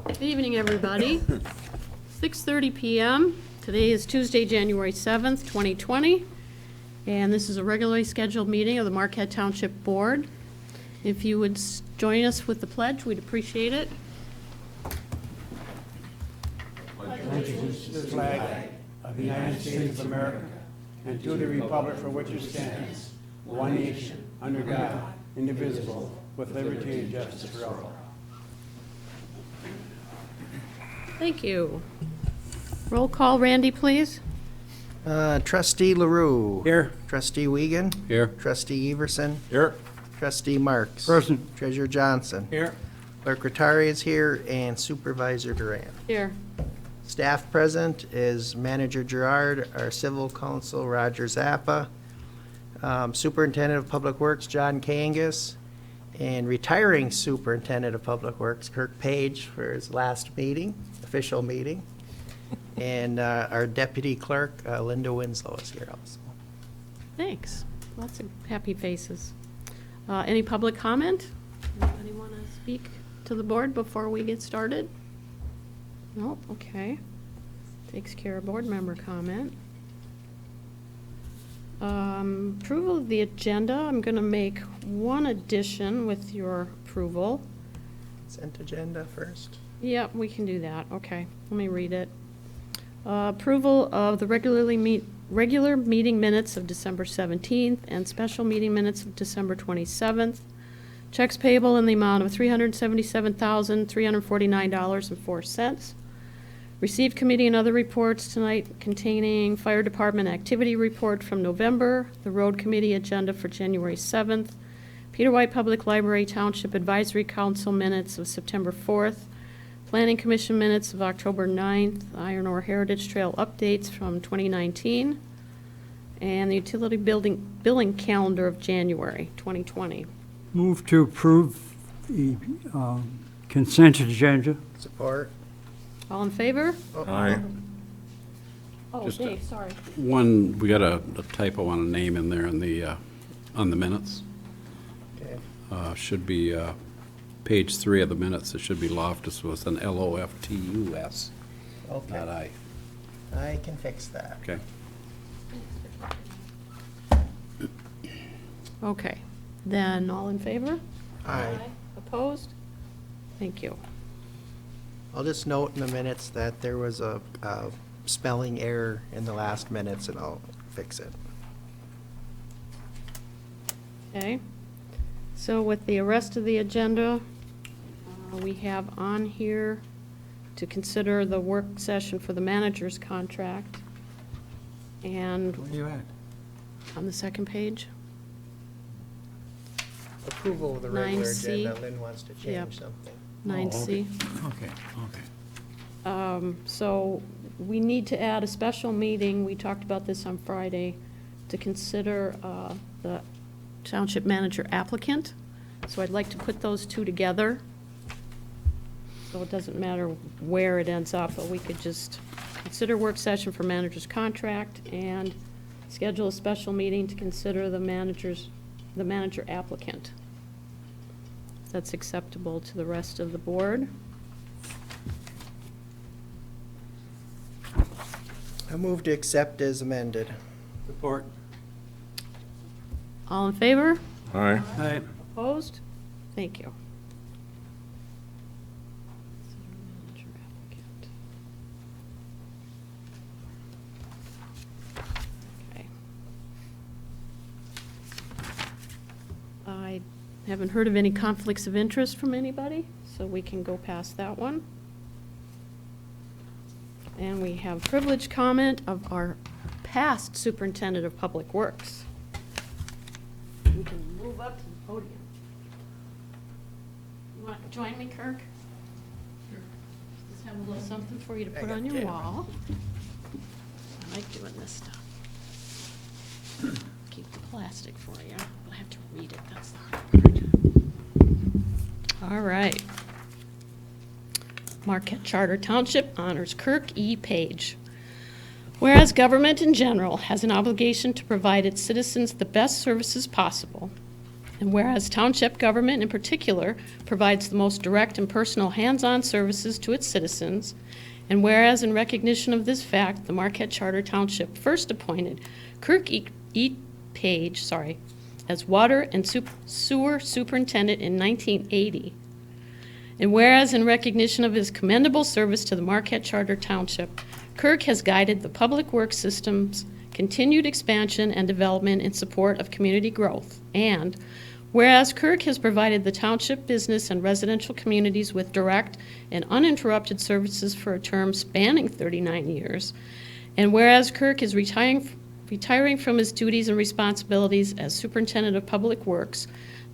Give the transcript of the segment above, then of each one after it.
Good evening, everybody. 6:30 p.m. Today is Tuesday, January 7th, 2020, and this is a regularly scheduled meeting of the Marquette Township Board. If you would join us with the pledge, we'd appreciate it. Allegiance to the flag of the United States of America and to the republic for which it stands, one nation, under God, indivisible, with liberty and justice for all. Thank you. Roll call, Randy, please. Trustee LaRue. Here. Trustee Wiegand. Here. Trustee Everson. Here. Trustee Marks. Present. Treasurer Johnson. Here. Clerk Rattari is here, and Supervisor Duran. Here. Staff present is Manager Gerard, our Civil Counsel Roger Zappa, Superintendent of Public Works John Kangas, and retiring Superintendent of Public Works Kirk Page for his last meeting, official meeting, and our Deputy Clerk Linda Winslow is here also. Thanks. Lots of happy faces. Any public comment? Anybody want to speak to the board before we get started? Nope, okay. Takes care of board member comment. Approval of the agenda. I'm going to make one addition with your approval. Consent agenda first. Yep, we can do that. Okay, let me read it. Approval of the regular meeting minutes of December 17th and special meeting minutes of December 27th. Checks payable in the amount of $377,349.04. Received committee and other reports tonight containing Fire Department activity report from November, the Road Committee agenda for January 7th, Peter White Public Library Township Advisory Council minutes of September 4th, Planning Commission minutes of October 9th, Iron Ore Heritage Trail updates from 2019, and the utility billing calendar of January 2020. Move to approve the consent agenda. Support. All in favor? Aye. Oh, Just Dave, sorry. One, we got a typo on a name in there on the minutes. Okay. Should be page 3 of the minutes. It should be Loftus with an Loftus, not Okay. I. I can fix that. Okay. Okay, then all in favor? Aye. Opposed? Thank you. I'll just note in the minutes that there was a spelling error in the last minutes, and I'll fix it. Okay, so with the rest of the agenda, we have on here to consider the work session for the manager's contract. And Where are you at? on the second page, Approval of the regular 9C. agenda. Lynn wants to change Yep. something. 9C. Okay, okay. So we need to add a special meeting, we talked about this on Friday, to consider the township manager applicant. So I'd like to put those two together. So it doesn't matter where it ends up, but we could just consider work session for manager's contract and schedule a special meeting to consider the manager applicant. That's acceptable to the rest of the board. I move to accept as amended. Support. All in favor? Aye. Aye. Opposed? Thank you. Okay. I haven't heard of any conflicts of interest from anybody, so we can go past that one. And we have privilege comment of our past superintendent of public works. We can move up to the podium. You want to join me, Kirk? Sure. Just have a little something for you to put on your wall. I like doing this stuff. Keep the plastic for you, but I have to read it, that's the hard part. All right. Marquette Charter Township honors Kirk E. Page. Whereas government in general has an obligation to provide its citizens the best services possible, And whereas township government in particular provides the most direct and personal hands-on services to its citizens, and whereas in recognition of this fact, the Marquette Charter Township first appointed Kirk E. Page, as water and sewer superintendent in 1980. And whereas in recognition of his commendable service to the Marquette Charter Township, Kirk has guided the public works system's continued expansion and development in support of community growth. And whereas Kirk has provided the township business and residential communities with direct and uninterrupted services for a term spanning 39 years. And whereas Kirk is retiring from his duties and responsibilities as Superintendent of Public Works,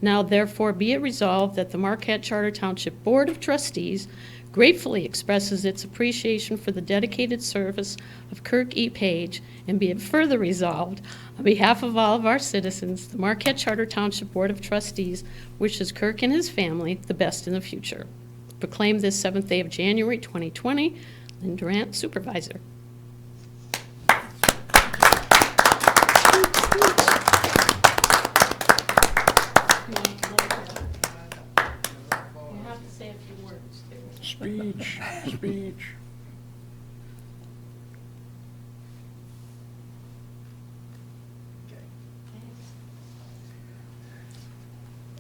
now therefore be it resolved that the Marquette Charter Township Board of Trustees gratefully expresses its appreciation for the dedicated service of Kirk E. Page, and be it further resolved, on behalf of all of our citizens, the Marquette Charter Township Board of Trustees wishes Kirk and his family the best in the future. Proclaimed this 7th day of January 2020, Lynn Durant, Supervisor. You have to say a few words too. Speech.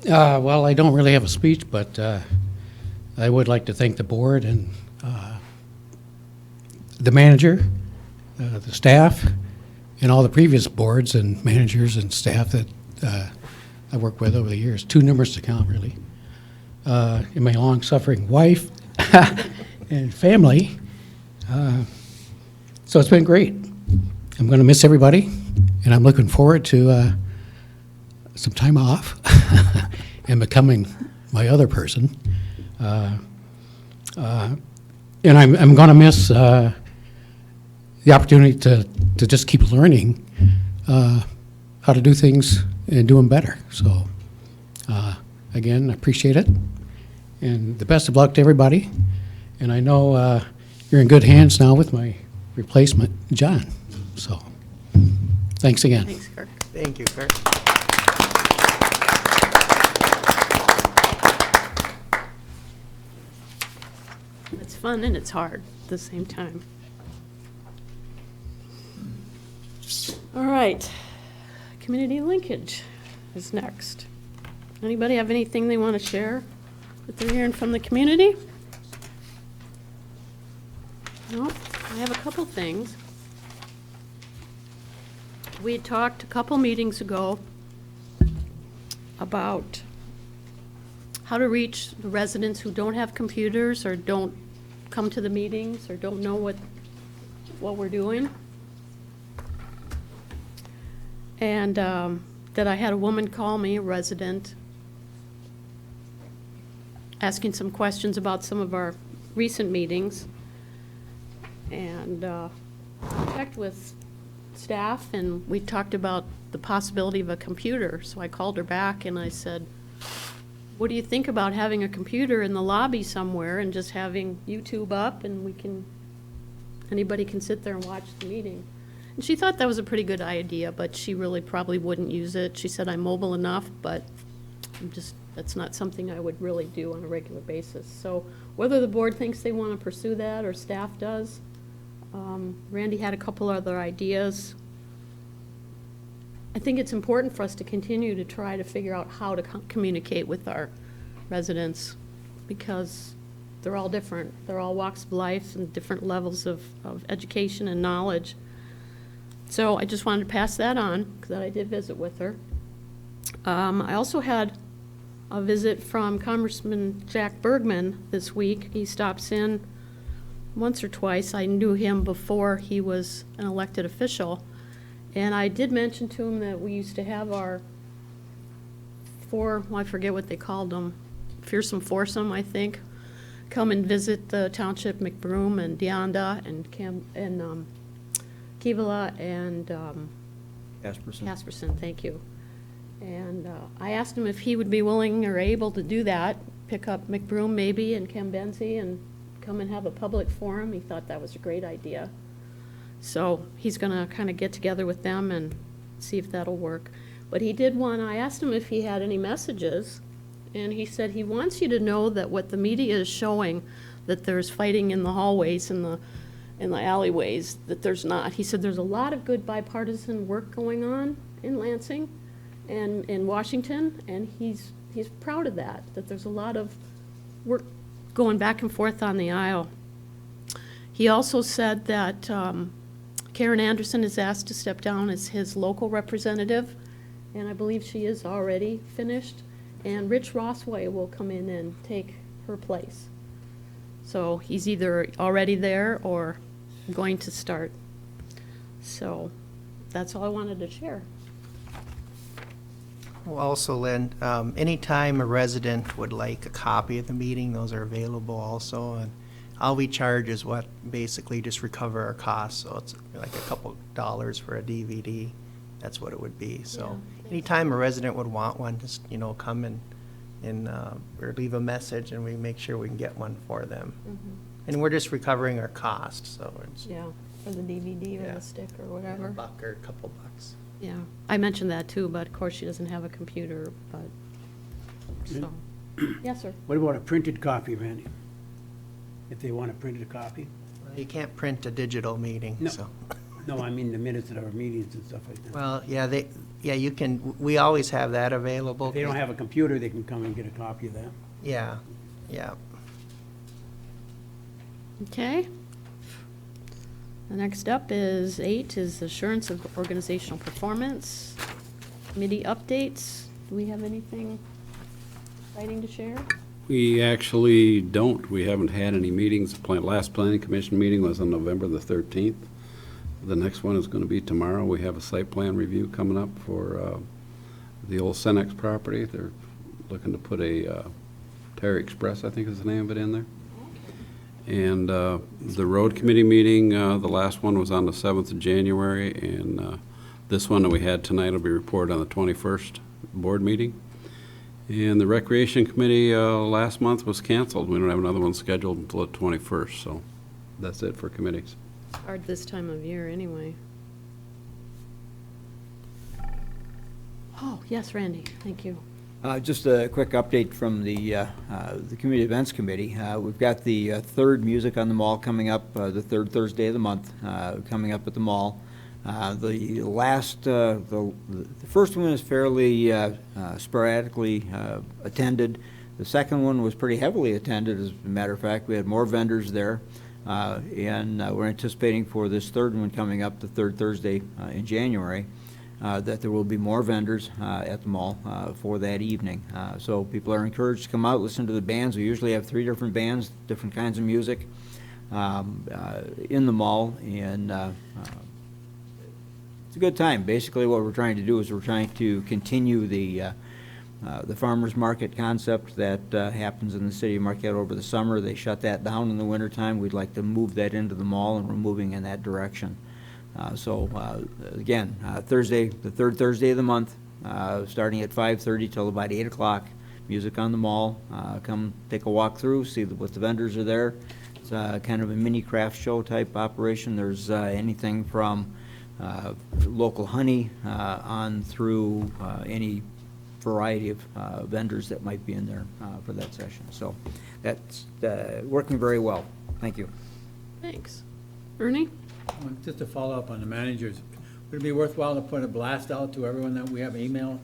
Well, I don't really have a speech, but I would like to thank the board and the manager, the staff, and all the previous boards and managers and staff that I worked with over the years, too numerous to count, really. And my long-suffering wife and family. So it's been great. I'm going to miss everybody, and I'm looking forward to some time off and becoming my other person. And I'm going to miss the opportunity to just keep learning how to do things and do them better. So again, I appreciate it. And the best of luck to everybody. And I know you're in good hands now with my replacement, John. So thanks again. Thanks, Kirk. Thank you, Kirk. It's fun and it's hard at the same time. All right, community linkage is next. Anybody have anything they want to share that they're hearing from the community? No, I have a couple things. We had talked a couple meetings ago about how to reach the residents who don't have computers or don't come to the meetings or don't know what we're doing. And that I had a woman call me, a resident, asking some questions about some of our recent meetings. And I checked with staff, and we talked about the possibility of a computer. So I called her back and I said, what do you think about having a computer in the lobby somewhere and just having YouTube up, and anybody can sit there and watch the meeting? And she thought that was a pretty good idea, but she really probably wouldn't use it. She said, I'm mobile enough, but that's not something I would really do on a regular basis. So whether the board thinks they want to pursue that or staff does, Randy had a couple other ideas. I think it's important for us to continue to try to figure out how to communicate with our residents, because they're all different. They're all walks of life and different levels of education and knowledge. So I just wanted to pass that on, because I did visit with her. I also had a visit from Congressman Jack Bergman this week. He stops in once or twice. I knew him before he was an elected official. And I did mention to him that we used to have our I forget what they called them, fearsome foursome, I think, come and visit the township, McBroom and Deonda and Kivala and Asperson, thank you. And I asked him if he would be willing or able to do that, pick up McBroom maybe and Kembenzi and come and have a public forum. He thought that was a great idea. So he's going to kind of get together with them and see if that'll work. But he did one, I asked him if he had any messages, and he said he wants you to know that what the media is showing, that there's fighting in the hallways and in the alleyways, that there's not. He said there's a lot of good bipartisan work going on in Lansing and in Washington, and he's proud of that there's a lot of work going back and forth on the aisle. He also said that Karen Anderson is asked to step down as his local representative, and I believe she is already finished, and Rich Rossway will come in and take her place. So he's either already there or going to start. So that's all I wanted to share. Well, also, Lynn, anytime a resident would like a copy of the meeting, those are available also. And all we charge is what basically just recover our costs. So it's like a couple dollars for a DVD. That's what it would be. So anytime a resident would want one, just, come and or leave a message, and we make sure we can get one for them. And we're just recovering our cost, so it's Yeah, for the DVD or Yeah. the stick or a whatever. buck or a couple bucks. Yeah, I mentioned that too, but of course she doesn't have a computer, but, so. Yes, sir. What about a printed copy, Randy? If they want a printed copy? You can't print a digital meeting, No. so. No, I mean the minutes of our meetings and stuff like that. Well, yeah, you can, we always have that available. If they don't have a computer, they can come and get a copy of that. Yeah, yeah. Okay. The next up is 8, is assurance of organizational performance. Committee updates. Do we have anything exciting to share? We actually don't. We haven't had any meetings. Last planning commission meeting was on November the 13th. The next one is going to be tomorrow. We have a site plan review coming up for the old Cenex property. They're looking to put a Terry Express, I think is the name of it, in there. And the road committee meeting, the last one was on the 7th of January, and this one that we had tonight will be reported on the 21st board meeting. And the recreation committee last month was canceled. We don't have another one scheduled until the 21st, so that's it for committees. Hard this time of year, anyway. Oh, yes, Randy, thank you. Just a quick update from the Community Events Committee. We've got the third Music on the Mall coming up, the third Thursday of the month, coming up at the mall. The first one is fairly sporadically attended. The second one was pretty heavily attended. As a matter of fact, we had more vendors there. And we're anticipating for this third one coming up, the third Thursday in January, that there will be more vendors at the mall for that evening. So people are encouraged to come out, listen to the bands. We usually have 3 different bands, different kinds of music in the mall, and it's a good time. Basically what we're trying to do is we're trying to continue the farmers market concept that happens in the city of Marquette over the summer. They shut that down in the wintertime. We'd like to move that into the mall, and we're moving in that direction. Again, Thursday, the third Thursday of the month, starting at 5:30 till about 8 o'clock. Music on the mall. Come take a walk through, see what the vendors are there. It's kind of a mini craft show type operation. There's anything from local honey on through any variety of vendors that might be in there for that session. So that's working very well. Thank you. Thanks. Ernie? Just to follow up on the managers, would it be worthwhile to put a blast out to everyone that we have email,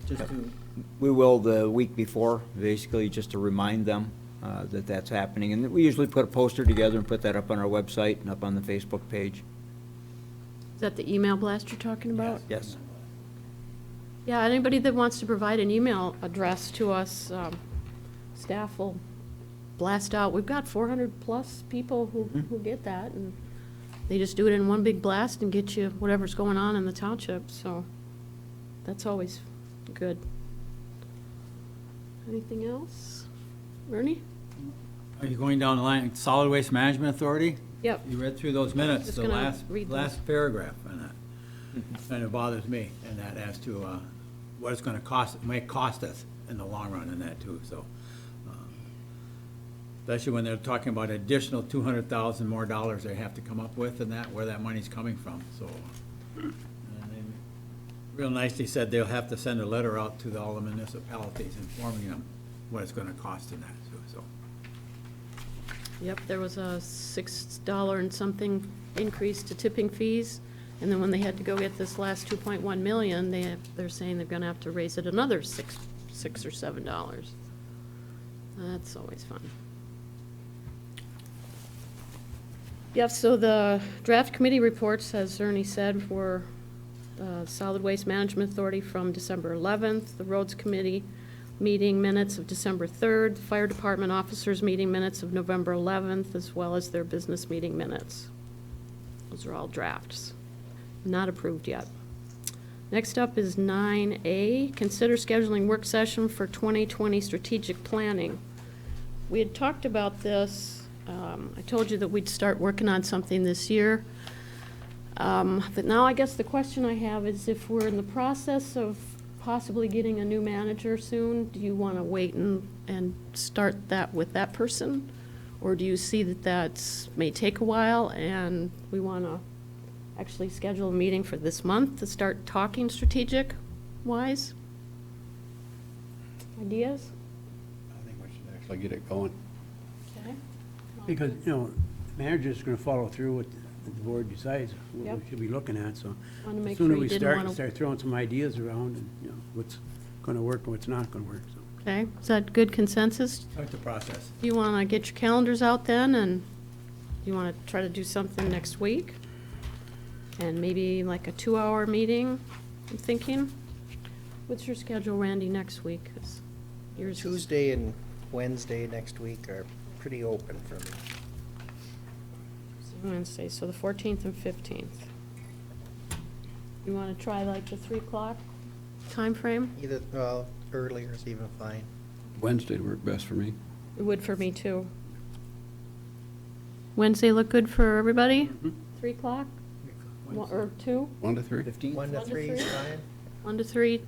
just to, We will the week before, basically just to remind them that that's happening. And we usually put a poster together and put that up on our website and up on the Facebook page. Is that the email blast you're talking about? Yes. Yeah, anybody that wants to provide an email address to us, staff will blast out. We've got 400-plus people who get that, and they just do it in one big blast and get you whatever's going on in the township, so that's always good. Anything else? Ernie? Are you going down the line, Solid Waste Management Authority? Yep. You read through those minutes, Just the gonna read them. last paragraph on that. And it bothers me, and that as to what it's gonna cost, may cost us in the long run in that too, so. Especially when they're talking about additional $200,000 more dollars they have to come up with and that, where that money's coming from, so. And they Real nicely said they'll have to send a letter out to all the municipalities informing them what it's gonna cost in that, too, so. Yep, there was a $6 and something increase to tipping fees, and then when they had to go get this last 2.1 million, they're saying they're gonna have to raise it another $6 or $7. That's always fun. Yep, so the draft committee reports, as Ernie said, were Solid Waste Management Authority from December 11th, the Roads Committee meeting minutes of December 3rd, the Fire Department officers meeting minutes of November 11th, as well as their business meeting minutes. Those are all drafts, not approved yet. Next up is 9A, consider scheduling work session for 2020 strategic planning. We had talked about this. I told you that we'd start working on something this year. But now I guess the question I have is if we're in the process of possibly getting a new manager soon, do you want to wait and start that with that person? Or do you see that that's may take a while and we want to actually schedule a meeting for this month to start talking strategic-wise? Ideas? I think we should actually get it going. Okay. Because, you know, manager's gonna follow through what the board decides, what Yep. we should be looking at, so. Wanted to make The sooner sure we you didn't want to. start throwing some ideas around and, you know, what's gonna work and what's not gonna work, so. Okay, is that good consensus? Start the process. Do you want to get your calendars out then, and you want to try to do something next week? And maybe like a 2-hour meeting, I'm thinking? What's your schedule, Randy, next week? 'Cause yours is- Tuesday and Wednesday next week are pretty open for me. Wednesday, so the 14th and 15th. You want to try like the 3 o'clock timeframe? Either, well, earlier is even fine. Wednesday would work best for me. It would for me, too. Wednesday look good for everybody? 3 o'clock? Or 2? 1 to 3? 1 to 3 is 3? fine. 1 to 3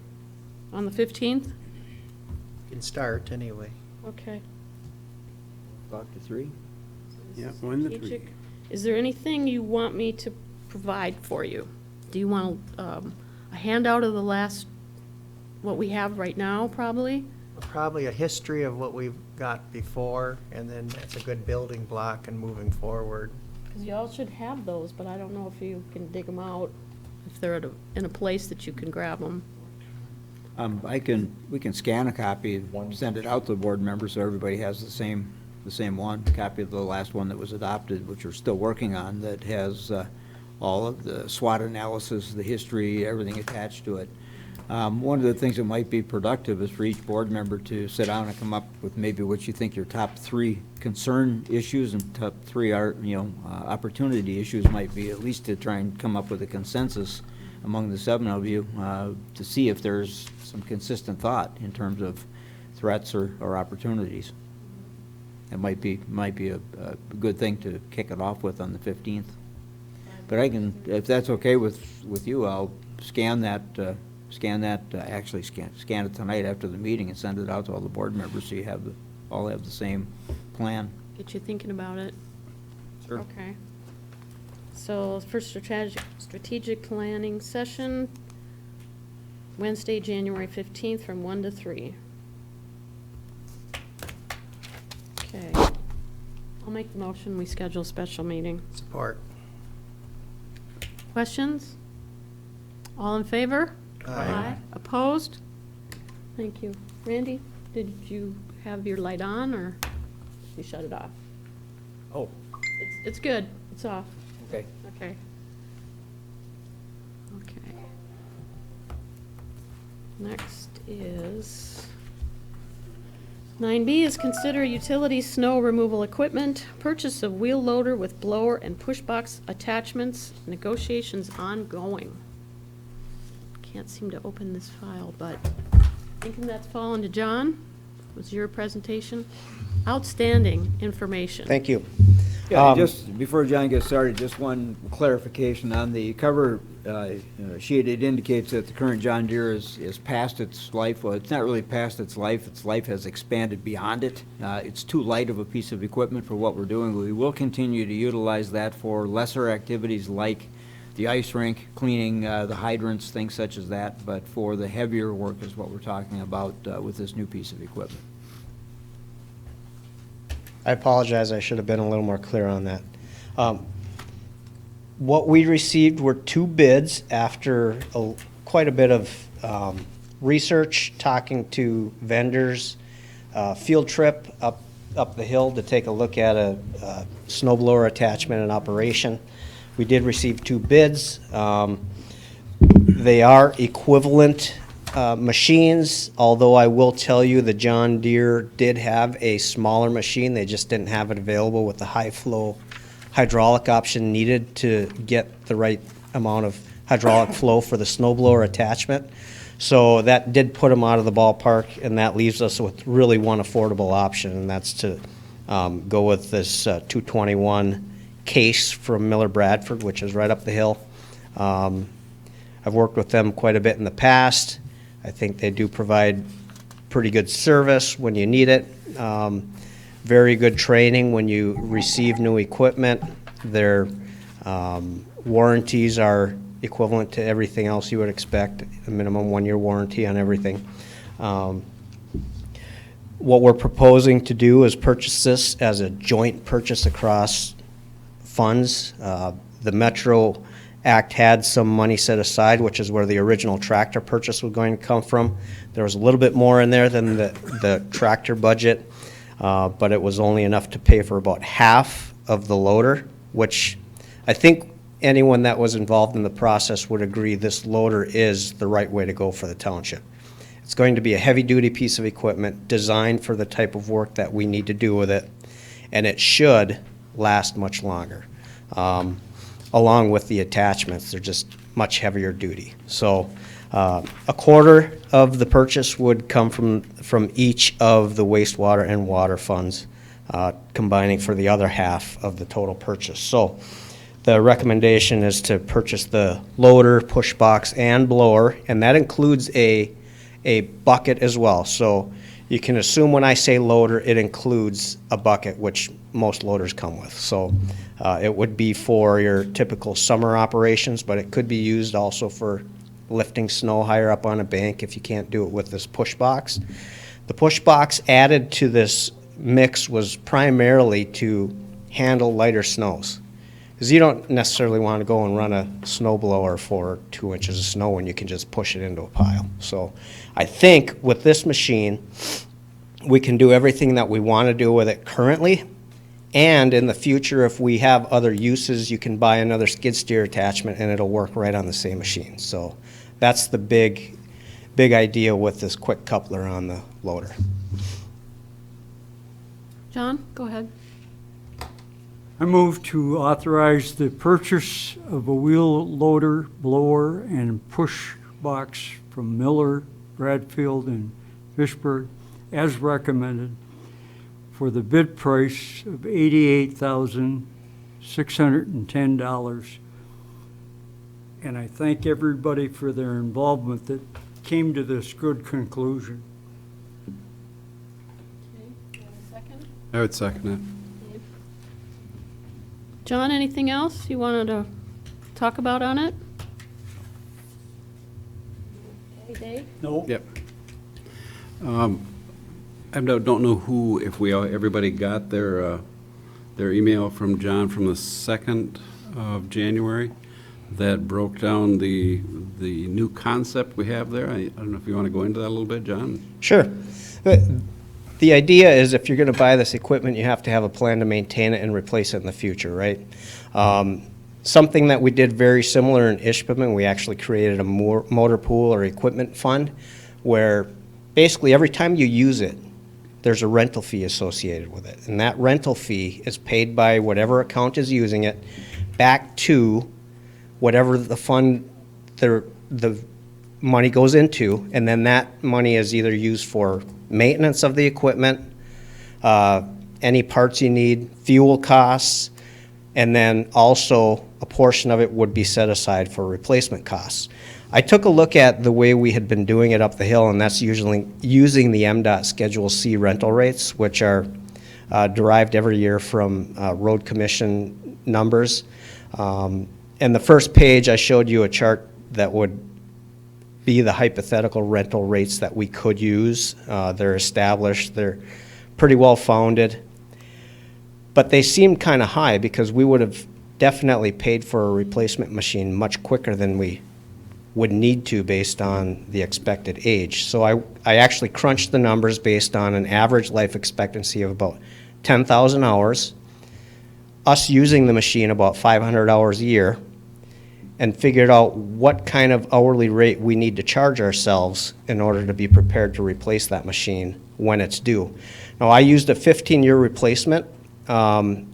on the 15th? You can start anyway. Okay. Talk to 3? Yeah, 1 to 3. Strategic. Is there anything you want me to provide for you? Do you want a handout of the last, what we have right now, probably? Probably a history of what we've got before, and then that's a good building block and moving forward. Because you all should have those, but I don't know if you can dig them out, if they're in a place that you can grab them. We can scan a copy, send it out to the board members so everybody has the same one, copy of the last one that was adopted, which we're still working on, that has all of the SWOT analysis, the history, everything attached to it. One of the things that might be productive is for each board member to sit down and come up with maybe what you think your top 3 concern issues and top 3 opportunity issues might be, at least to try and come up with a consensus among the 7 of you to see if there's some consistent thought in terms of threats or opportunities. It might be a good thing to kick it off with on the 15th. But I can, if that's okay with you, I'll scan it tonight after the meeting and send it out to all the board members so you all have the same plan. Get you thinking about it. Sure. Okay. So first strategic planning session, Wednesday, January 15th, from 1 to 3. Okay. I'll make the motion, we schedule a special meeting. Support. Questions? All in favor? Aye. Opposed? Thank you. Randy, did you have your light on, or you shut it off? Oh, It's good, it's off. okay. Okay. Okay. Next is 9B is consider utility snow removal equipment, purchase of wheel loader with blower and push box attachments, negotiations ongoing. Can't seem to open this file, but thinking that's fallen to John. Was your presentation? Outstanding information. Thank you. Yeah, just before John gets started, just one clarification on the cover sheet. It indicates that the current John Deere is past its life. Well, it's not really past its life. Its life has expanded beyond it. It's too light of a piece of equipment for what we're doing. We will continue to utilize that for lesser activities like the ice rink, cleaning the hydrants, things such as that, but for the heavier work is what we're talking about with this new piece of equipment. I apologize, I should have been a little more clear on that. What we received were 2 bids after quite a bit of research, talking to vendors, field trip up the hill to take a look at a snow blower attachment and operation. We did receive 2 bids. They are equivalent machines, although I will tell you the John Deere did have a smaller machine. They just didn't have it available with the high flow hydraulic option needed to get the right amount of hydraulic flow for the snowblower attachment. So that did put them out of the ballpark, and that leaves us with really one affordable option, and that's to go with this 221 case from Miller Bradford, which is right up the hill. I've worked with them quite a bit in the past. I think they do provide pretty good service when you need it. Very good training when you receive new equipment. Their warranties are equivalent to everything else you would expect, a minimum 1-year warranty on everything. What we're proposing to do is purchase this as a joint purchase across funds. The Metro Act had some money set aside, which is where the original tractor purchase was going to come from. There was a little bit more in there than the tractor budget, but it was only enough to pay for about half of the loader, which I think anyone that was involved in the process would agree this loader is the right way to go for the township. It's going to be a heavy-duty piece of equipment designed for the type of work that we need to do with it, and it should last much longer. Along with the attachments, they're just much heavier duty. So a quarter of the purchase would come from each of the wastewater and water funds, combining for the other half of the total purchase. So the recommendation is to purchase the loader, push box, and blower, and that includes a bucket as well. So you can assume when I say loader, it includes a bucket, which most loaders come with. So it would be for your typical summer operations, but it could be used also for lifting snow higher up on a bank if you can't do it with this push box. The push box added to this mix was primarily to handle lighter snows, because you don't necessarily want to go and run a snow blower for 2 inches of snow when you can just push it into a pile. So I think with this machine, we can do everything that we want to do with it currently, and in the future, if we have other uses, you can buy another skid steer attachment and it'll work right on the same machine. So that's the big idea with this quick coupler on the loader. John, go ahead. I move to authorize the purchase of a wheel loader, blower, and push box from Miller, Bradfield, and Fishburne as recommended for the bid price of $88,610. And I thank everybody for their involvement that came to this good conclusion. Okay, do you have a second? I would second it. John, anything else you wanted to talk about on it? Okay, Dave? No. Yep. I don't know who, if everybody got their email from John from the 2nd of January that broke down the new concept we have there. I don't know if you want to go into that a little bit, John? Sure. The idea is if you're going to buy this equipment, you have to have a plan to maintain it and replace it in the future, right? Something that we did very similar in Ishpeming, we actually created a motor pool or equipment fund where basically every time you use it, there's a rental fee associated with it. And that rental fee is paid by whatever account is using it back to whatever the fund the money goes into, and then that money is either used for maintenance of the equipment, any parts you need, fuel costs, and then also a portion of it would be set aside for replacement costs. I took a look at the way we had been doing it up the hill, and that's usually using the MDOT Schedule C rental rates, which are derived every year from road commission numbers. And the first page, I showed you a chart that would be the hypothetical rental rates that we could use. They're established, they're pretty well founded. But they seemed kind of high because we would have definitely paid for a replacement machine much quicker than we would need to based on the expected age. So I actually crunched the numbers based on an average life expectancy of about 10,000 hours, us using the machine about 500 hours a year, and figured out what kind of hourly rate we need to charge ourselves in order to be prepared to replace that machine when it's due. Now, I used a 15-year replacement. When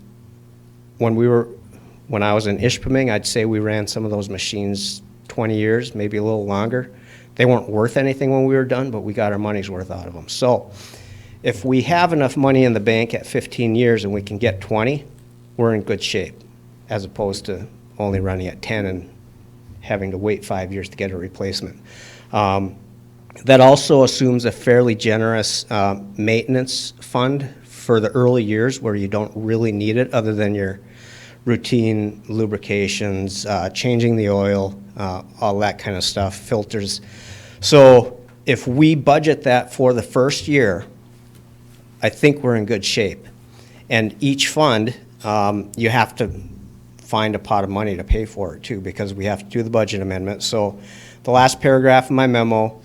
I was in Ishpeming, I'd say we ran some of those machines 20 years, maybe a little longer. They weren't worth anything when we were done, but we got our money's worth out of them. So if we have enough money in the bank at 15 years and we can get 20, we're in good shape, as opposed to only running at 10 and having to wait 5 years to get a replacement. That also assumes a fairly generous maintenance fund for the early years where you don't really need it other than your routine lubrications, changing the oil, all that kind of stuff, filters. So if we budget that for the first year, I think we're in good shape. And each fund, you have to find a pot of money to pay for it too, because we have to do the budget amendment. So the last paragraph of my memo,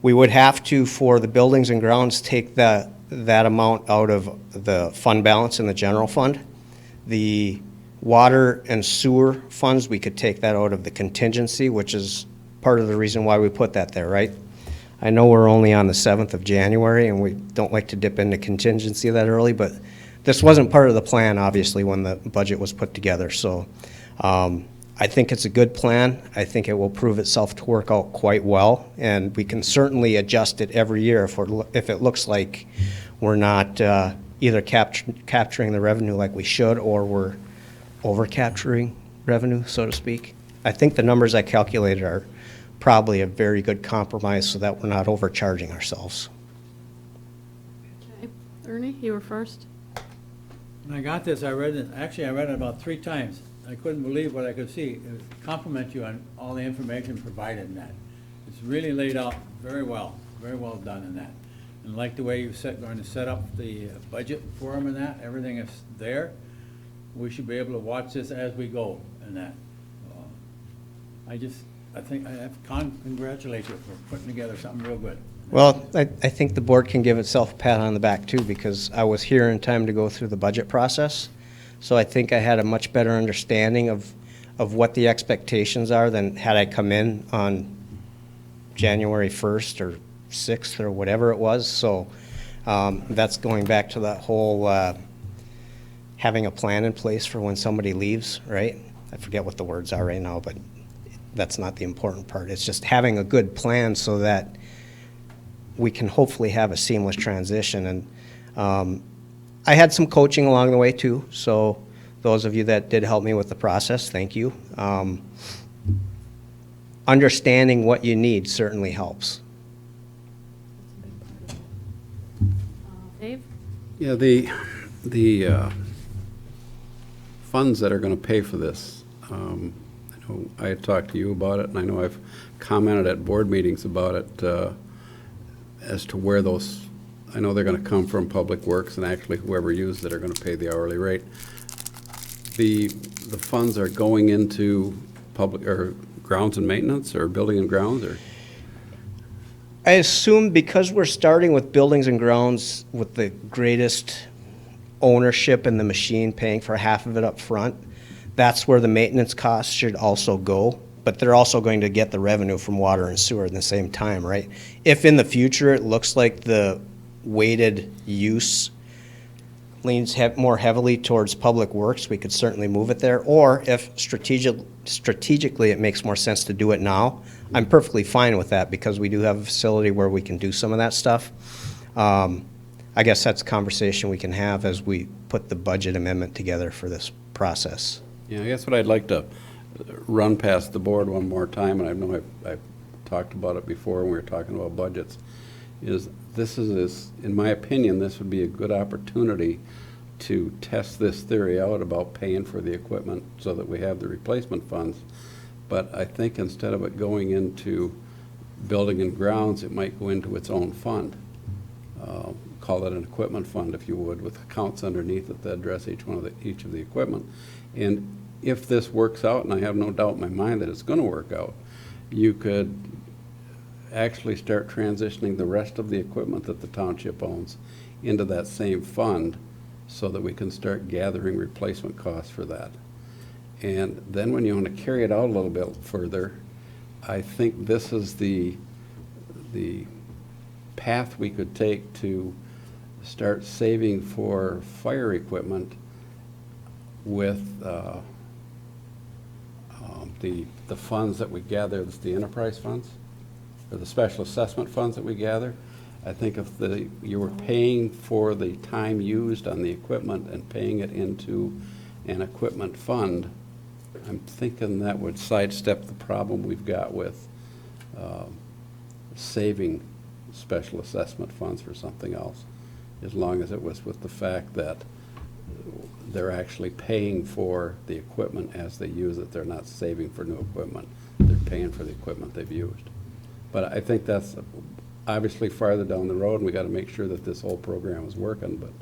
we would have to, for the buildings and grounds, take that amount out of the fund balance in the general fund. The water and sewer funds, we could take that out of the contingency, which is part of the reason why we put that there, right? I know we're only on the 7th of January and we don't like to dip into contingency that early, but this wasn't part of the plan, obviously, when the budget was put together. So I think it's a good plan. I think it will prove itself to work out quite well, and we can certainly adjust it every year if it looks like we're not either capturing the revenue like we should, or we're over-capturing revenue, so to speak. I think the numbers I calculated are probably a very good compromise so that we're not overcharging ourselves. Okay. Ernie, you were first. When I got this, I read it about 3 times. I couldn't believe what I could see. Compliment you on all the information provided in that. It's really laid out very well done in that. And like the way you're going to set up the budget for them and that, everything is there. We should be able to watch this as we go and that. I think I have to congratulate you for putting together something real good. Well, I think the board can give itself a pat on the back too, because I was here in time to go through the budget process. So I think I had a much better understanding of what the expectations are than had I come in on January 1st or 6th or whatever it was. So that's going back to that whole having a plan in place for when somebody leaves, right? I forget what the words are right now, but that's not the important part. It's just having a good plan so that we can hopefully have a seamless transition. And I had some coaching along the way too, so those of you that did help me with the process, thank you. Understanding what you need certainly helps. Dave? Yeah, the funds that are going to pay for this, I know I had talked to you about it, and I know I've commented at board meetings about it, as to where those, I know they're going to come from Public Works, and actually whoever used it are going to pay the hourly rate. The funds are going into public, or grounds and maintenance, or building and grounds, or? I assume because we're starting with buildings and grounds with the greatest ownership in the machine, paying for half of it up front, that's where the maintenance costs should also go. But they're also going to get the revenue from water and sewer at the same time, right? If in the future it looks like the weighted use leans more heavily towards public works, we could certainly move it there. Or if strategically it makes more sense to do it now, I'm perfectly fine with that, because we do have a facility where we can do some of that stuff. I guess that's a conversation we can have as we put the budget amendment together for this process. Yeah, I guess what I'd like to run past the board one more time, and I know I've talked about it before when we were talking about budgets, is this is, in my opinion, this would be a good opportunity to test this theory out about paying for the equipment so that we have the replacement funds. But I think instead of it going into building and grounds, it might go into its own fund. Call it an equipment fund, if you would, with accounts underneath it that address each of the equipment. And if this works out, and I have no doubt in my mind that it's going to work out, you could actually start transitioning the rest of the equipment that the township owns into that same fund so that we can start gathering replacement costs for that. And then when you want to carry it out a little bit further, I think this is the path we could take to start saving for fire equipment with the funds that we gather, the enterprise funds, or the special assessment funds that we gather. I think if you were paying for the time used on the equipment and paying it into an equipment fund, I'm thinking that would sidestep the problem we've got with saving special assessment funds for something else, as long as it was with the fact that they're actually paying for the equipment as they use it. They're not saving for new equipment. They're paying for the equipment they've used. But I think that's obviously farther down the road, and we got to make sure that this whole program is working. But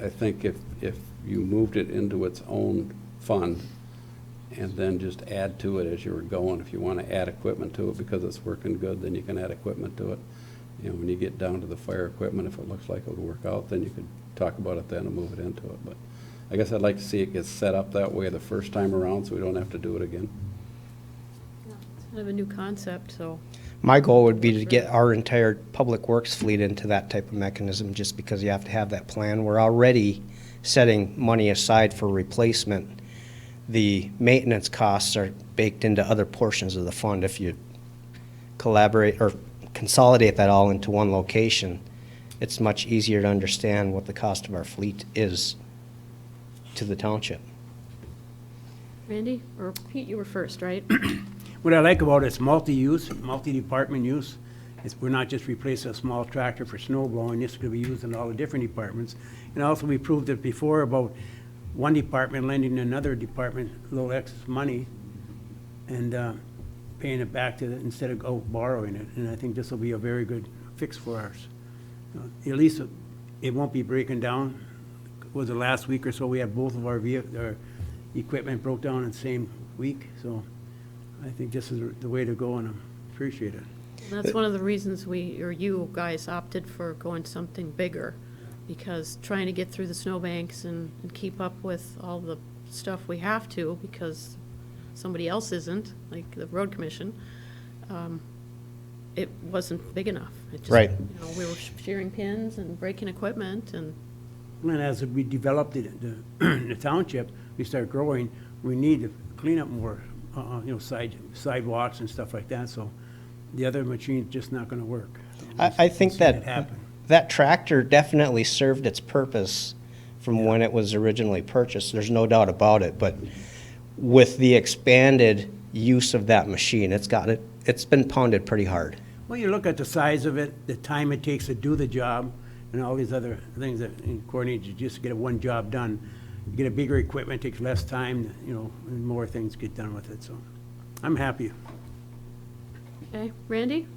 I think if you moved it into its own fund and then just add to it as you were going, if you want to add equipment to it because it's working good, then you can add equipment to it. You know, when you get down to the fire equipment, if it looks like it would work out, then you could talk about it then and move it into it. But I guess I'd like to see it get set up that way the first time around so we don't have to do it again. It's kind of a new concept, so. My goal would be to get our entire public works fleet into that type of mechanism, just because you have to have that plan. We're already setting money aside for replacement. The maintenance costs are baked into other portions of the fund. If you collaborate or consolidate that all into one location, it's much easier to understand what the cost of our fleet is to the township. Randy, or Pete, you were first, right? What I like about it's multi-use, multi-department use. We're not just replacing a small tractor for snow blowing. This could be used in all the different departments. And also, we proved it before about one department lending another department a little excess money and paying it back to instead of borrowing it. And I think this will be a very good fix for ours. At least it won't be breaking down. Was the last week or so we had both of our equipment broke down in the same week. So I think this is the way to go, and I appreciate it. That's one of the reasons you guys opted for going something bigger, because trying to get through the snowbanks and keep up with all the stuff we have to, because somebody else isn't, like the road commission, it wasn't big enough. It just, Right. You know, we were shearing pins and breaking equipment, and And as we develop the township, we start growing, we need to clean up more, sidewalks and stuff like that, so the other machine's just not gonna work. So I think we've seen it that happen. that tractor definitely served its purpose from when it was originally purchased. There's no doubt about it. But with the expanded use of that machine, it's been pounded pretty hard. Well, you look at the size of it, the time it takes to do the job, and all these other things that coordinate to just get one job done. You get a bigger equipment, takes less time, and more things get done with it, so I'm happy. okay, Randy?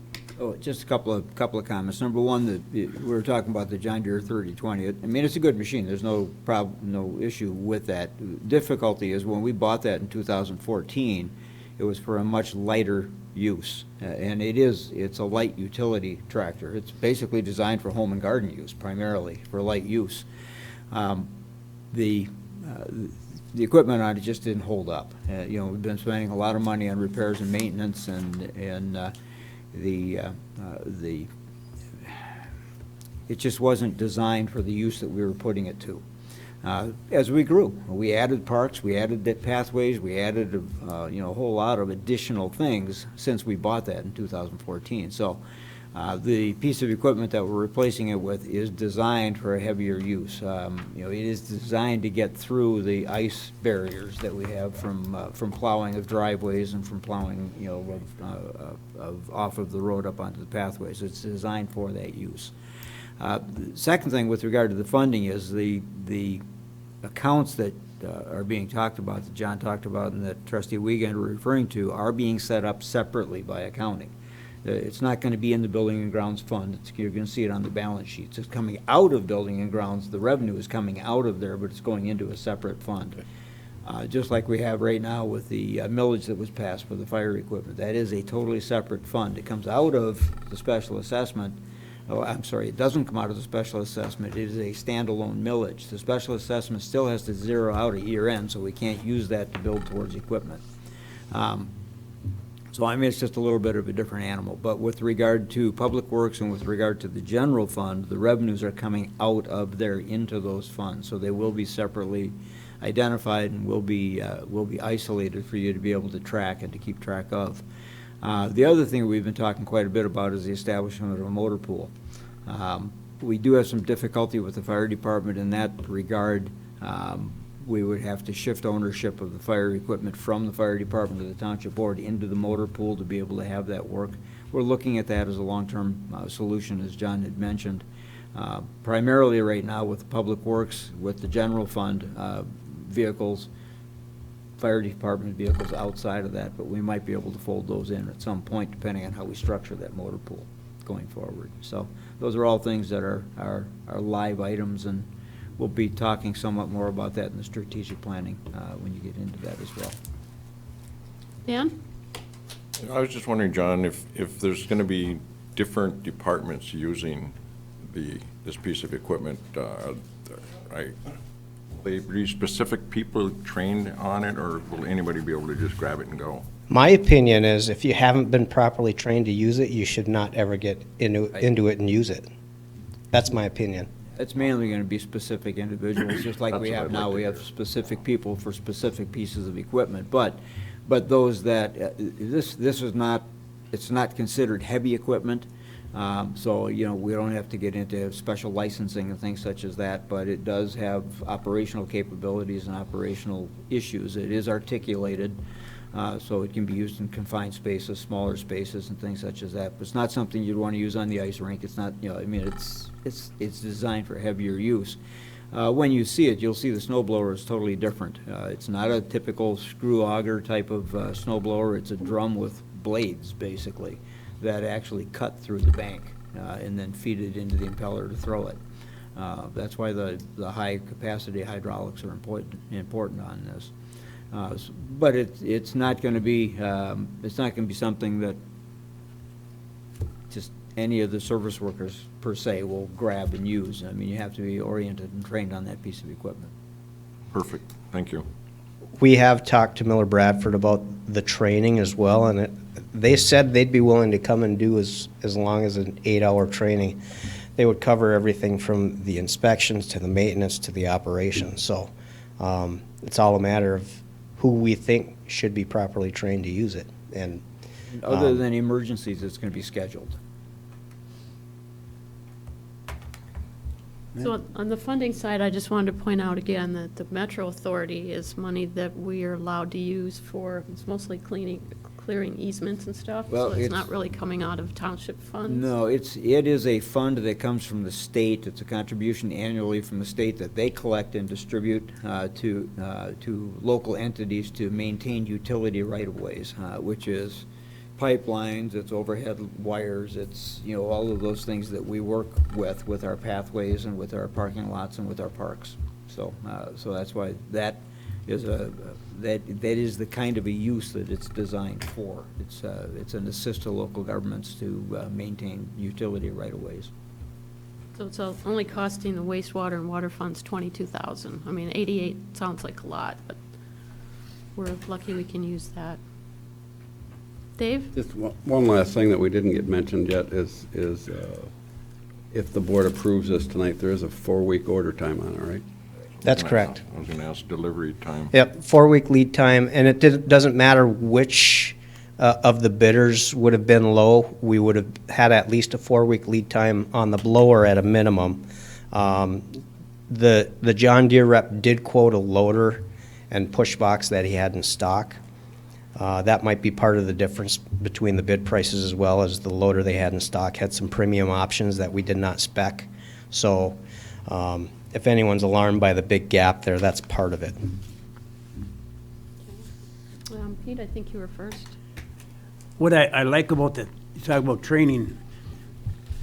Oh, just a couple of comments. Number one, we were talking about the John Deere 3020. I mean, it's a good machine. There's no problem, no issue with that. Difficulty is when we bought that in 2014, it was for a much lighter use. And it's a light utility tractor. It's basically designed for home and garden use, primarily for light use. The equipment on it just didn't hold up. We've been spending a lot of money on repairs and maintenance, and it just wasn't designed for the use that we were putting it to. As we grew, we added parks, we added pathways, we added a whole lot of additional things since we bought that in 2014. So the piece of equipment that we're replacing it with is designed for a heavier use. It is designed to get through the ice barriers that we have from plowing of driveways and from plowing off of the road up onto the pathways. It's designed for that use. The second thing with regard to the funding is the accounts that are being talked about, that John talked about and that Trustee Wiegand were referring to, are being set up separately by accounting. It's not going to be in the Building and Grounds Fund. You're going to see it on the balance sheets. It's coming out of Building and Grounds. The revenue is coming out of there, but it's going into a separate fund. Just like we have right now with the millage that was passed for the fire equipment. That is a totally separate fund. It comes out of the special assessment. Oh, I'm sorry, it doesn't come out of the special assessment. It is a standalone millage. The special assessment still has to zero out at year end, so we can't use that to build towards equipment. So I mean, it's just a little bit of a different animal. But with regard to Public Works and with regard to the general fund, the revenues are coming out of there into those funds. So they will be separately identified and will be isolated for you to be able to track and to keep track of. The other thing we've been talking quite a bit about is the establishment of a motor pool. We do have some difficulty with the fire department in that regard. We would have to shift ownership of the fire equipment from the fire department to the township board into the motor pool to be able to have that work. We're looking at that as a long-term solution, as John had mentioned. Primarily right now with Public Works, with the general fund vehicles, fire department vehicles outside of that, but we might be able to fold those in at some point depending on how we structure that motor pool going forward. So those are all things that are live items, and we'll be talking somewhat more about that in the strategic planning when you get into that as well. Dan? I was just wondering, John, if there's going to be different departments using this piece of equipment, will be specific people trained on it, or will anybody be able to just grab it and go? My opinion is if you haven't been properly trained to use it, you should not ever get into it and use it. That's my opinion. It's mainly going to be specific individuals, just like we That's what have I'd now. like to We have hear. specific people for specific pieces of equipment, but those that, this is not, it's not considered heavy equipment. So, you know, we don't have to get into special licensing and things such as that, but it does have operational capabilities and operational issues. It is articulated, so it can be used in confined spaces, smaller spaces, and things such as that. But it's not something you'd want to use on the ice rink. It's not, you know, I mean, it's designed for heavier use. When you see it, you'll see the snow blower is totally different. It's not a typical screw auger type of snow blower. It's a drum with blades, basically, that actually cut through the bank and then feed it into the impeller to throw it. That's why the high-capacity hydraulics are important on this. But it's not going to be something that just any of the service workers per se will grab and use. I mean, you have to be oriented and trained on that piece of equipment. Perfect, thank you. We have talked to Miller Bradford about the training as well, and they said they'd be willing to come and do as long as an 8-hour training. They would cover everything from the inspections to the maintenance to the operations. So it's all a matter of who we think should be properly trained to use it. And Other than emergencies, it's going to be scheduled. So on the funding side, I just wanted to point out again that the Metro Authority is money that we are allowed to use for, it's mostly clearing easements and stuff. Well, So it's it's- not really coming out of township funds. No, it is a fund that comes from the state. It's a contribution annually from the state that they collect and distribute to local entities to maintain utility right-of-ways, which is pipelines, it's overhead wires, it's, you know, all of those things that we work with our pathways and with our parking lots and with our parks. So, so that's why that is that is the kind of a use that it's designed for. It's an assist to local governments to maintain utility right-of-ways. So it's only costing the wastewater and water funds $22,000. I mean, 88 sounds like a lot, but we're lucky we can use that. Dave? Just one last thing that we didn't get mentioned yet is if the board approves this tonight, there is a 4-week order time on it, right? that's correct. I was going to ask delivery time. Yep, 4-week lead time, and it doesn't matter which of the bidders would have been low. We would have had at least a 4-week lead time on the blower at a minimum. The John Deere rep did quote a loader and push box that he had in stock. That might be part of the difference between the bid prices, as well as the loader they had in stock had some premium options that we did not spec So if anyone's alarmed by the big gap there, that's part of it. Pete, I think you were first. What I like about you talk about training,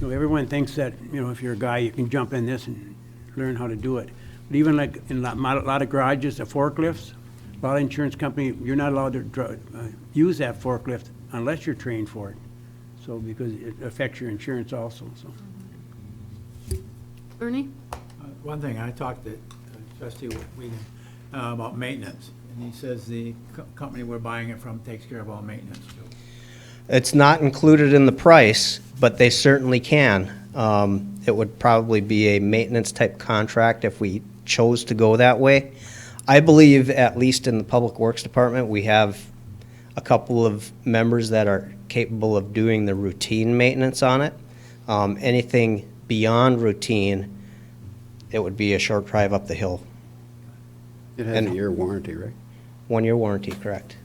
everyone thinks that, if you're a guy, you can jump in this and learn how to do it. But even like in a lot of garages, the forklifts, a lot of insurance company, you're not allowed to use that forklift unless you're trained for it. So, because it affects your insurance also, so. Ernie? One thing, I talked to Trustee Whedon about maintenance, and he says the company we're buying it from takes care of all maintenance too. It's not included in the price, but they certainly can. It would probably be a maintenance-type contract if we chose to go that way. I believe, at least in the Public Works Department, we have a couple of members that are capable of doing the routine maintenance on it. Anything beyond routine, it would be a short drive up the hill. It has a year warranty, right? 1-year warranty, correct.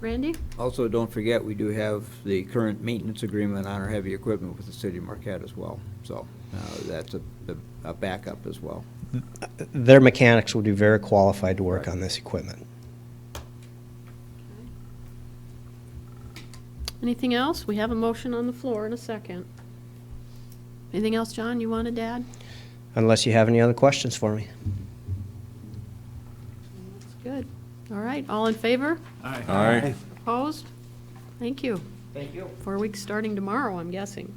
Randy? Also, don't forget, we do have the current maintenance agreement on our heavy equipment with the city of Marquette as well. So that's a backup as well. Their mechanics would be very qualified to work on this equipment. Anything else? We have a motion on the floor in a second. Anything else, John, you wanted to add? Unless you have any other questions for me. That's good. All right, all in favor? Aye. Opposed? Thank you. Thank you. 4 weeks starting tomorrow, I'm guessing.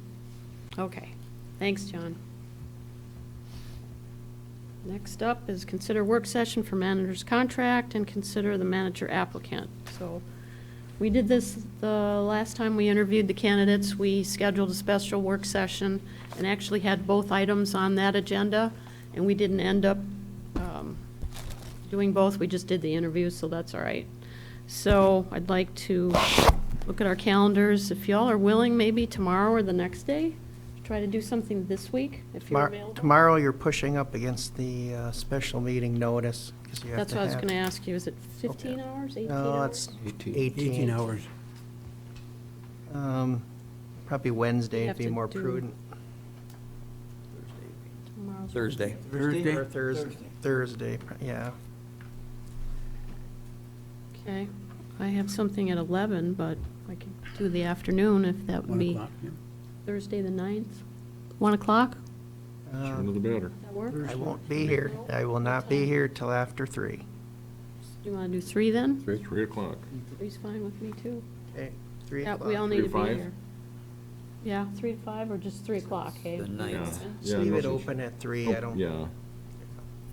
Okay, thanks, John. Next up is consider work session for manager's contract and consider the manager applicant. So we did this the last time we interviewed the candidates. We scheduled a special work session and actually had both items on that agenda, and we didn't end up doing both. We just did the interviews, so that's all right. So I'd like to look at our calendars. If y'all are willing, maybe tomorrow or the next day, try to do something this week, if you're available. Tomorrow, you're pushing up against the special meeting notice. 'Cause you have That's to what I was have- going to ask you. Is it 15 hours, 18 No, hours? it's 18 hours. Probably Wednesday We would have be to more do- prudent. Tomorrow's Thursday. Thursday? Or Thursday, yeah. Okay. I have something at 11, but I could do the afternoon if that would 1 be o'clock, yeah. Thursday the 9th. 1 o'clock? Sooner the better. That work? I won't be here. I will not be here till after 3. Do you want to do 3 then? 3 o'clock. 3's fine with me, too. Okay, 3 Yeah, o'clock. we all need to 3 be to 5? here. Yeah, 3 to 5 or just 3 o'clock, hey? The ninth. Yeah, Leave it no- open at 3, I don't, Yeah.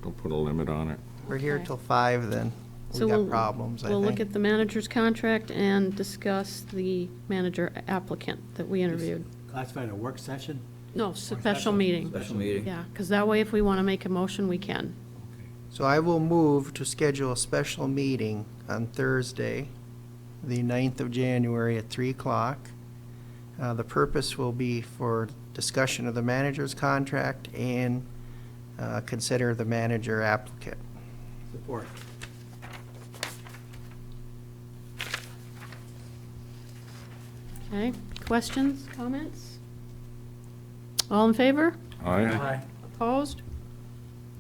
Don't put a limit on it. we're here Okay. till 5 then. So We got we'll- problems, I We'll look think. at the manager's contract and discuss the manager applicant that we interviewed. Classified a work session? No, special meeting. Special meeting. Yeah, because that way if we want to make a motion, we can. So I will move to schedule a special meeting on Thursday, the 9th of January at 3 o'clock. The purpose will be for discussion of the manager's contract and consider the manager applicant. Support. Okay, questions, comments? All in favor? Aye. Opposed?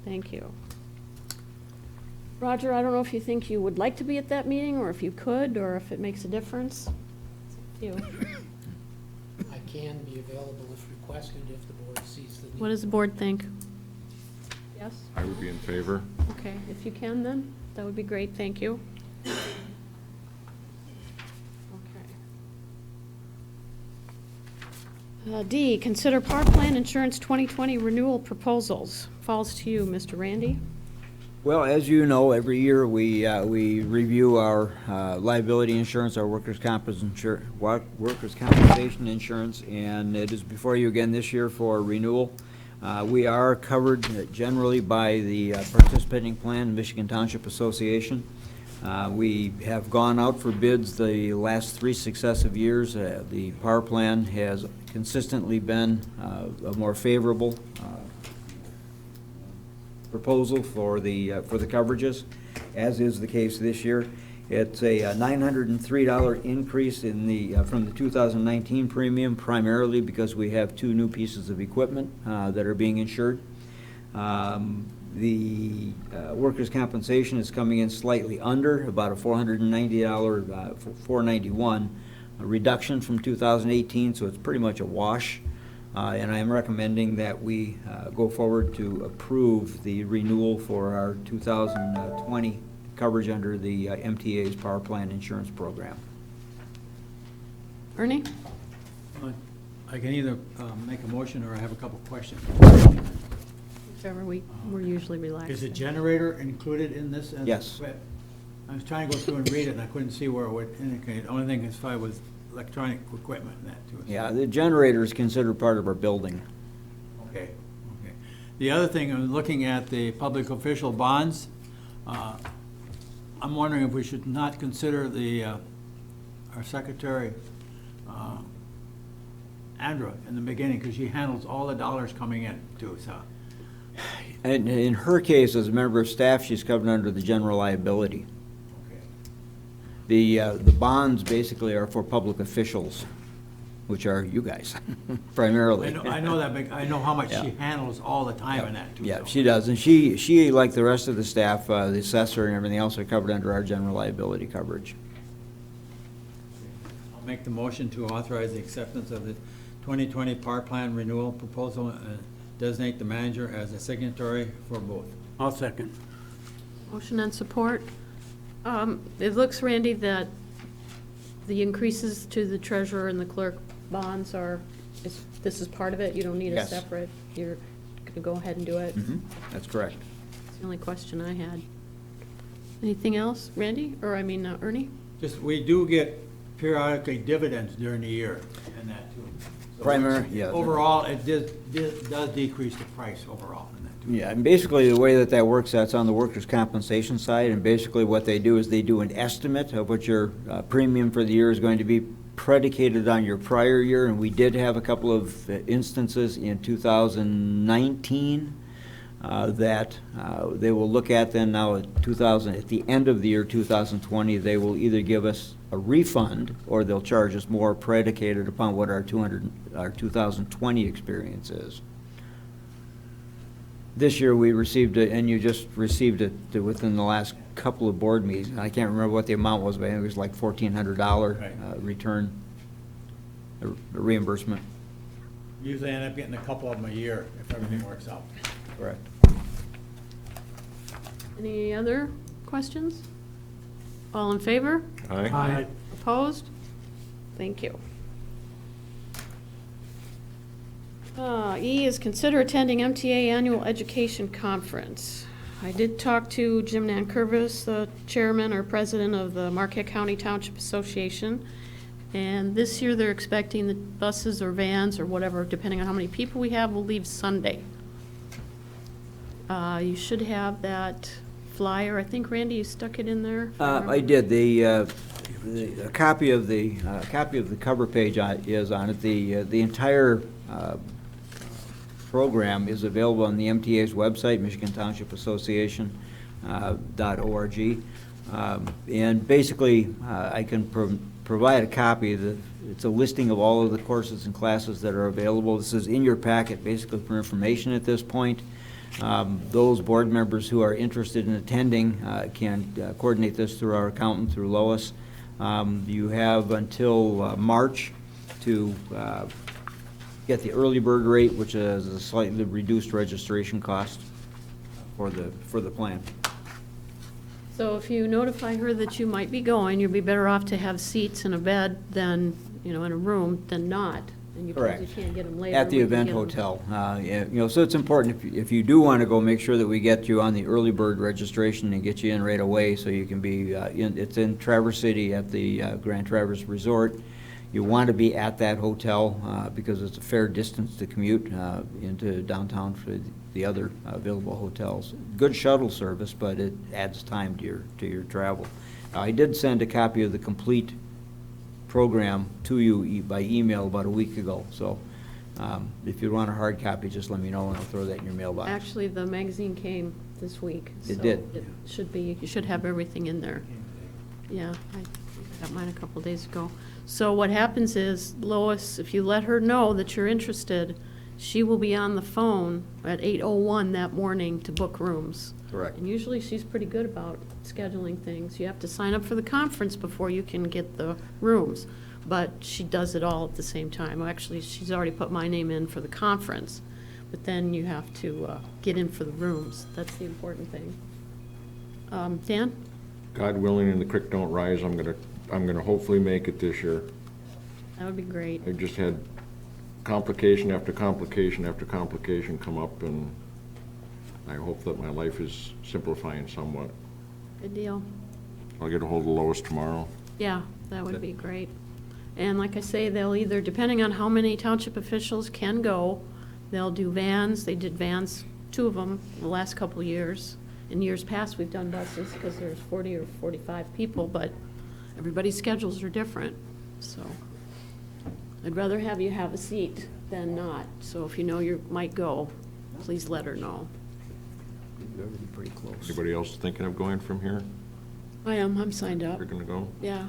Thank you. Roger, I don't know if you think you would like to be at that meeting, or if you could, or if it makes a difference. It's up to you. I can be available if requested, if the board sees the need. What does the board think? Yes? I would be in favor. Okay, if you can then, that would be great, thank you. Okay. D, consider power plant insurance 2020 renewal proposals. Falls to you, Mr. Randy. Well, as you know, every year we review our liability insurance, our workers' compensation insurance, and it is before you again this year for renewal. We are covered generally by the participating plan, Michigan Township Association. We have gone out for bids the last 3 successive years. The power plan has consistently been a more favorable proposal for the coverages, as is the case this year. It's a $903 increase in the, from the 2019 premium, primarily because we have 2 new pieces of equipment that are being insured. The workers' compensation is coming in slightly under, about a $490, $491 a reduction from 2018, so it's pretty much a wash. And I am recommending that we go forward to approve the renewal for our 2020 coverage under the MTA's Power Plant Insurance Program. Ernie? I can either make a motion or I have a couple questions. Whichever we're usually relaxed. Is the generator included in this? Yes. I was trying to go through and read it, and I couldn't see where it would indicate. The only thing is fine with electronic equipment and that, too. Yeah, the generator is considered part of our building. Okay, okay. The other thing, I'm looking at the public official bonds. I'm wondering if we should not consider our secretary, Andra, in the beginning, because she handles all the dollars coming in, too, so. And in her case, as a member of staff, she's covered under the general liability. Okay. The bonds basically are for public officials, which are you guys, primarily. I know that, but I know how much Yeah. she handles all the time in that, too. Yeah, so. she does, and she, like the rest of the staff, the assessor and everything else, are covered under our general liability coverage. I'll make the motion to authorize the acceptance of the 2020 Power Plan Renewal Proposal and designate the manager as a signatory for both. I'll second. Motion and support. It looks, Randy, that the increases to the treasurer and the clerk bonds this is part of it? You don't need a Yes. separate? You're going to go ahead and do it? That's correct. That's the only question I had. Anything else, Randy? Or, I mean, Ernie? Just, we do get periodically dividends during the year and that, too. So Yeah. Overall, it does decrease the price overall in that, too. Yeah, and basically the way that works, that's on the workers' compensation side, and basically what they do is they do an estimate of what your premium for the year is going to be predicated on your prior year, and we did have a couple of instances in 2019 that they will look at then now at the end of the year 2020, they will either give us a refund or they'll charge us more predicated upon what our 2020 experience is. This year we received it, and you just received it within the last couple of board meetings. I can't remember what the amount was, but I think it was like $1,400 return, reimbursement. Usually end up getting a couple of them a year if everything works out. Correct. Any other questions? All in favor? Aye. Opposed? Thank you. E is consider attending MTA Annual Education Conference. I did talk to Jim Nankervis, the chairman or president of the Marquette County Township Association, and this year they're expecting the buses or vans or whatever, depending on how many people we have, will leave Sunday. You should have that flyer. I think, Randy, you stuck it in there? I did. A copy of the cover page is on it. The entire program is available on the MTA's website, Michigan Township Association .org. And basically, I can provide a copy. It's a listing of all of the courses and classes that are available. This is in your packet, basically for information at this point. Those board members who are interested in attending can coordinate this through our accountant, through Lois. You have until March to get the early bird rate, which is a slightly reduced registration cost for the plan. So if you notify her that you might be going, you'd be better off to have seats and a bed than, in a room than not. And you Correct. probably can't get them later. At the we can event get 'em. hotel. So it's important, if you do want to go, make sure that we get you on the early bird registration and get you in right away so you can be, it's in Traverse City at the Grand Traverse Resort. You want to be at that hotel because it's a fair distance to commute into downtown for the other available hotels. Good shuttle service, but it adds time to your travel. I did send a copy of the complete program to you by email about a week ago, so if you want a hard copy, just let me know and I'll throw that in your mailbox. Actually, the magazine came this week. It so did. It should be, you should have everything in there. Yeah, I got mine a couple days ago. So what happens is, Lois, if you let her know that you're interested, she will be on the phone at 8:01 that morning to book rooms. Correct. And usually she's pretty good about scheduling things. You have to sign up for the conference before you can get the rooms, but she does it all at the same time. Actually, she's already put my name in for the conference, but then you have to get in for the rooms. That's the important thing. Dan? God willing and the creek don't rise, I'm gonna hopefully make it this year. That would be great. I've just had complication after complication after complication come up, and I hope that my life is simplifying somewhat. Good deal. I'll get a hold of Lois tomorrow. Yeah, that would be great. And like I say, they'll either, depending on how many township officials can go, they'll do vans. They did vans, 2 of them, the last couple of years. In years past, we've done buses because there's 40 or 45 people, but everybody's schedules are different, so. I'd rather have you have a seat than not, so if you know you might go, please let her know. Everything pretty close. Anybody else thinking of going from here? I'm signed up, You're gonna go? yeah.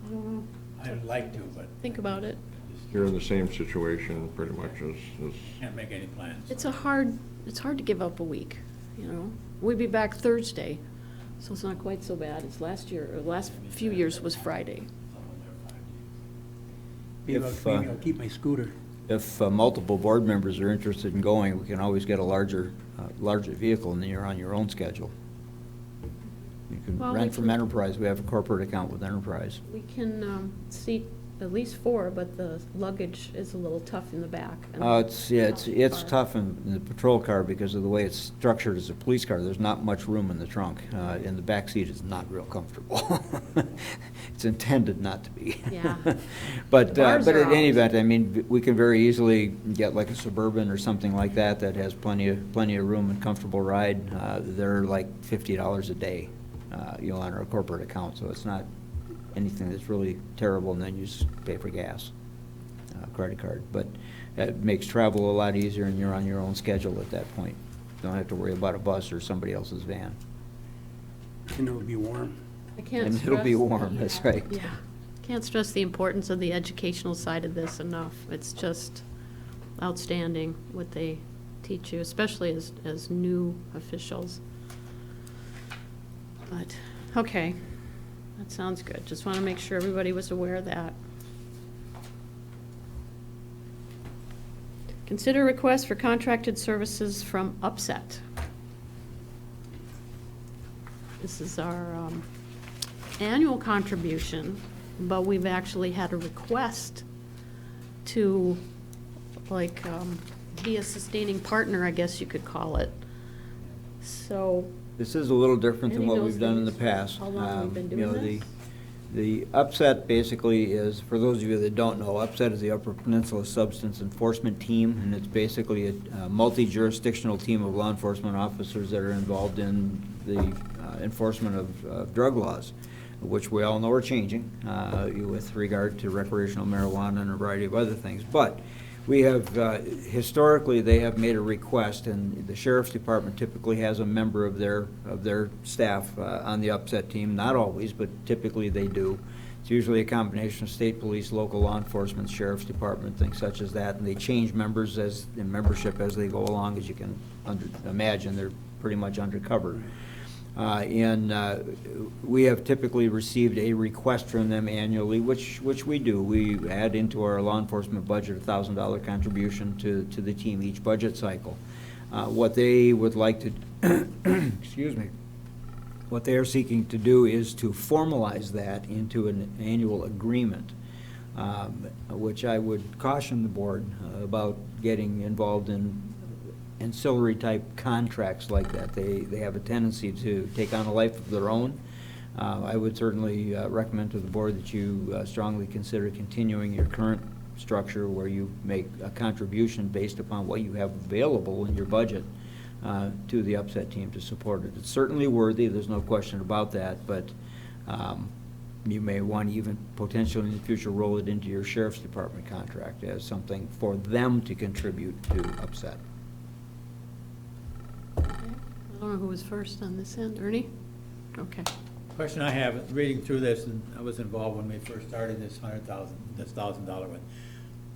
I don't know, I'd like to, but think about it. You're in the same situation pretty much as can't make any plans. It's hard to give up a week, you know? We'll be back Thursday, so it's not quite so bad as last year, or last few years was Friday. Maybe If, I'll keep my scooter. If multiple board members are interested in going, we can always get a larger vehicle, and then you're on your own schedule. You can Well, rent we from can- Enterprise. We have a corporate account with Enterprise. We can seat at least 4, but the luggage is a little tough in the back. and It's car. tough in the patrol car because of the way it's structured as a police car. There's not much room in the trunk, and the back seat is not real comfortable. It's intended not to be. Yeah. But, The bars but are at any out. event, I mean, we can very easily get like a Suburban or something like that that has plenty of room and comfortable ride. They're like $50 a day, on our corporate account, so it's not anything that's really terrible, and then you just pay for gas, credit card. But it makes travel a lot easier, and you're on your own schedule at that point. Don't have to worry about a bus or somebody else's van. And it'll be warm. I can't And it'll be stress warm, the, that's right. Yeah, can't stress the importance of the educational side of this enough. It's just outstanding what they teach you, especially as new officials. But, okay, that sounds good. Just want to make sure everybody was aware of that. Consider request for contracted services from Upset. This is our annual contribution, but we've actually had a request to, like, be a sustaining partner, I guess you could call it. So, This is a little different than Any what of we've those done in the things? past. How long have we been doing this? The Upset basically is, for those of you that don't know, Upset is the Upper Peninsula Substance Enforcement Team, and it's basically a multi-jurisdictional team of law enforcement officers that are involved in the enforcement of drug laws, which we all know are changing with regard to recreational marijuana and a variety of other things. But we have, historically, they have made a request, and the sheriff's department typically has a member of their staff on the Upset team. Not always, but typically they do. It's usually a combination of state police, local law enforcement, sheriff's department, things such as that, and they change members in membership as they go along. As you can imagine, they're pretty much undercover. We have typically received a request from them annually, which we do. We add into our law enforcement budget a $1,000 contribution to the team each budget cycle. What they would like to, excuse me, what they are seeking to do is to formalize that into an annual agreement, which I would caution the board about getting involved in ancillary type contracts like that. They have a tendency to take on a life of their own. I would certainly recommend to the board that you strongly consider continuing your current structure where you make a contribution based upon what you have available in your budget to the Upset team to support it. It's certainly worthy, there's no question about that, but you may want to even potentially in the future roll it into your sheriff's department contract as something for them to contribute to Upset. I don't know who was first on this end. Ernie? Okay. Question I have, reading through this, and I was involved when we first started this $1,000 one.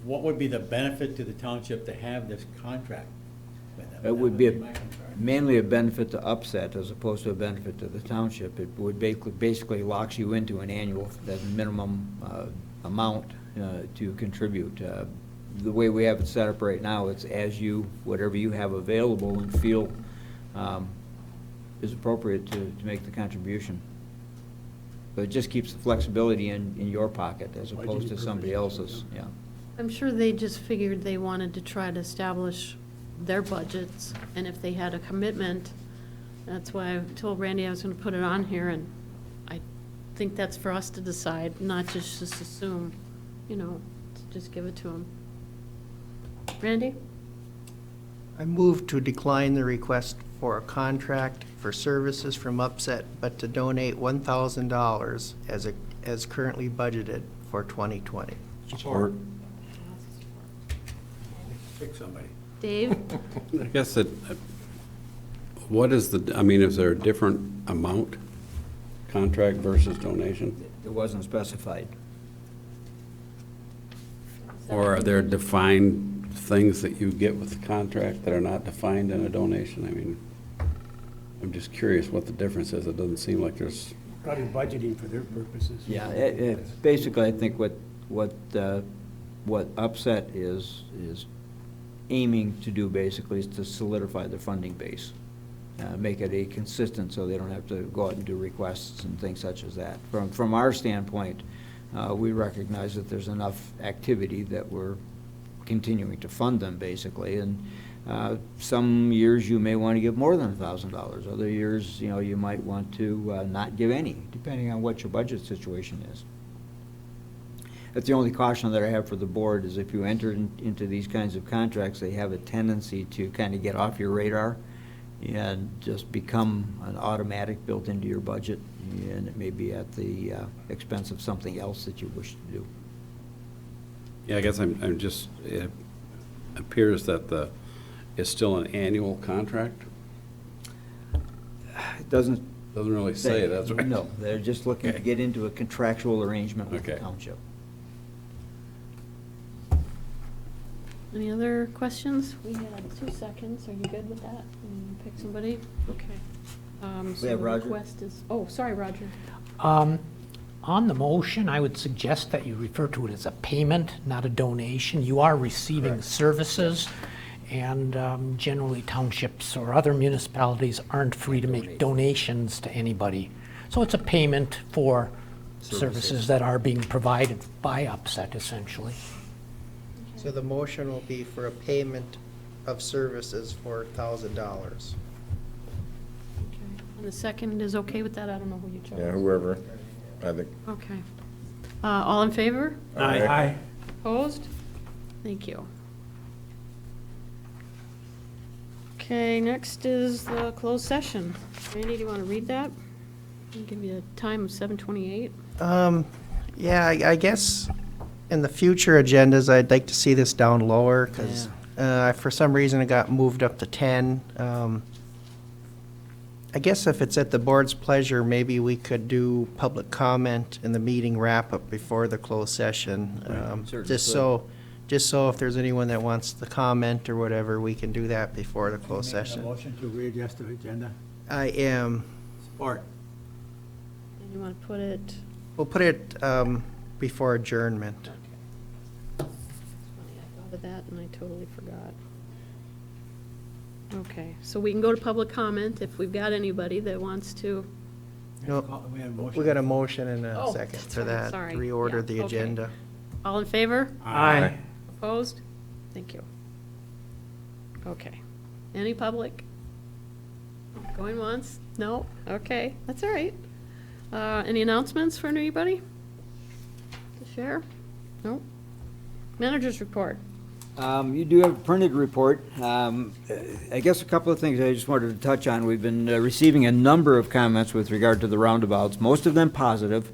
What would be the benefit to the township to have this contract with them? It would be my concern. mainly a benefit to Upset as opposed to a benefit to the township. It would basically locks you into an annual, that minimum amount to contribute. The way we have it set up right now, it's as you, whatever you have available and feel is appropriate to make the contribution. But it just keeps the flexibility in your pocket as opposed to somebody else's, yeah. I'm sure they just figured they wanted to try to establish their budgets, and if they had a commitment, that's why I told Randy I was gonna put it on here, and I think that's for us to decide, not just assume, you know, to just give it to them. Randy? I move to decline the request for a contract for services from Upset, but to donate $1,000 as currently budgeted for 2020. Support. Pick somebody. Dave? I guess that, what is the, I mean, is there a different amount, contract versus donation? It wasn't specified. Or are there defined things that you get with the contract that are not defined in a donation? I mean, I'm just curious what the difference is. It doesn't seem like there's, Probably budgeting for their purposes. Yeah, basically, I think what Upset is aiming to do basically is to solidify the funding base. Make it a consistent so they don't have to go out and do requests and things such as that. From our standpoint, we recognize that there's enough activity that we're continuing to fund them basically, and some years you may want to give more than $1,000. Other years, you know, you might want to not give any, depending on what your budget situation is. That's the only caution that I have for the board, is if you enter into these kinds of contracts, they have a tendency to kind of get off your radar and just become an automatic built into your budget, and it may be at the expense of something else that you wish to do. yeah, I guess I'm just, it appears that it's still an annual contract? It doesn't Doesn't really say, that's right. No, they're just looking to Okay. get into a contractual arrangement with the Okay. township. Any other questions? We had 2 seconds. Are you good with that? Pick somebody? Okay. So have the Roger. request is, oh, sorry, Roger. On the motion, I would suggest that you refer to it as a payment, not a donation. You are receiving services, and generally townships or other municipalities aren't free to make donations to anybody. So it's a payment for services that are being provided by Upset, essentially. So the motion will be for a payment of services for $1,000. Okay. And the second is okay with that? I don't know who you chose. Yeah, whoever, I think. Okay. All in favor? Aye. Opposed? Thank you. Okay, next is the closed session. Randy, do you want to read that? I'll give you a time of 7:28. Yeah, I guess in the future agendas, I'd like to see this down lower, because for some reason it got moved up to 10. I guess if it's at the board's pleasure, maybe we could do public comment in the meeting wrap-up before the closed session. Certainly Just so if there's anyone that wants to comment or whatever, we can do that before the closed Make a session. motion to readjust the agenda. I am, Support. And you want to put it, we'll put it before adjournment. it's funny, I thought of that and I totally forgot. Okay, so we can go to public comment if we've got anybody that wants to. No, We had a motion. we got a motion and a Oh, second that's for right, that, sorry. reorder Yeah, the okay. agenda. All in favor? Aye. Opposed? Thank you. Okay. Any public? Going once? No? Okay, that's all right. Any announcements for anybody? To share? No? Managers report. You do have a printed report. I guess a couple of things I just wanted to touch on. We've been receiving a number of comments with regard to the roundabouts, most of them positive.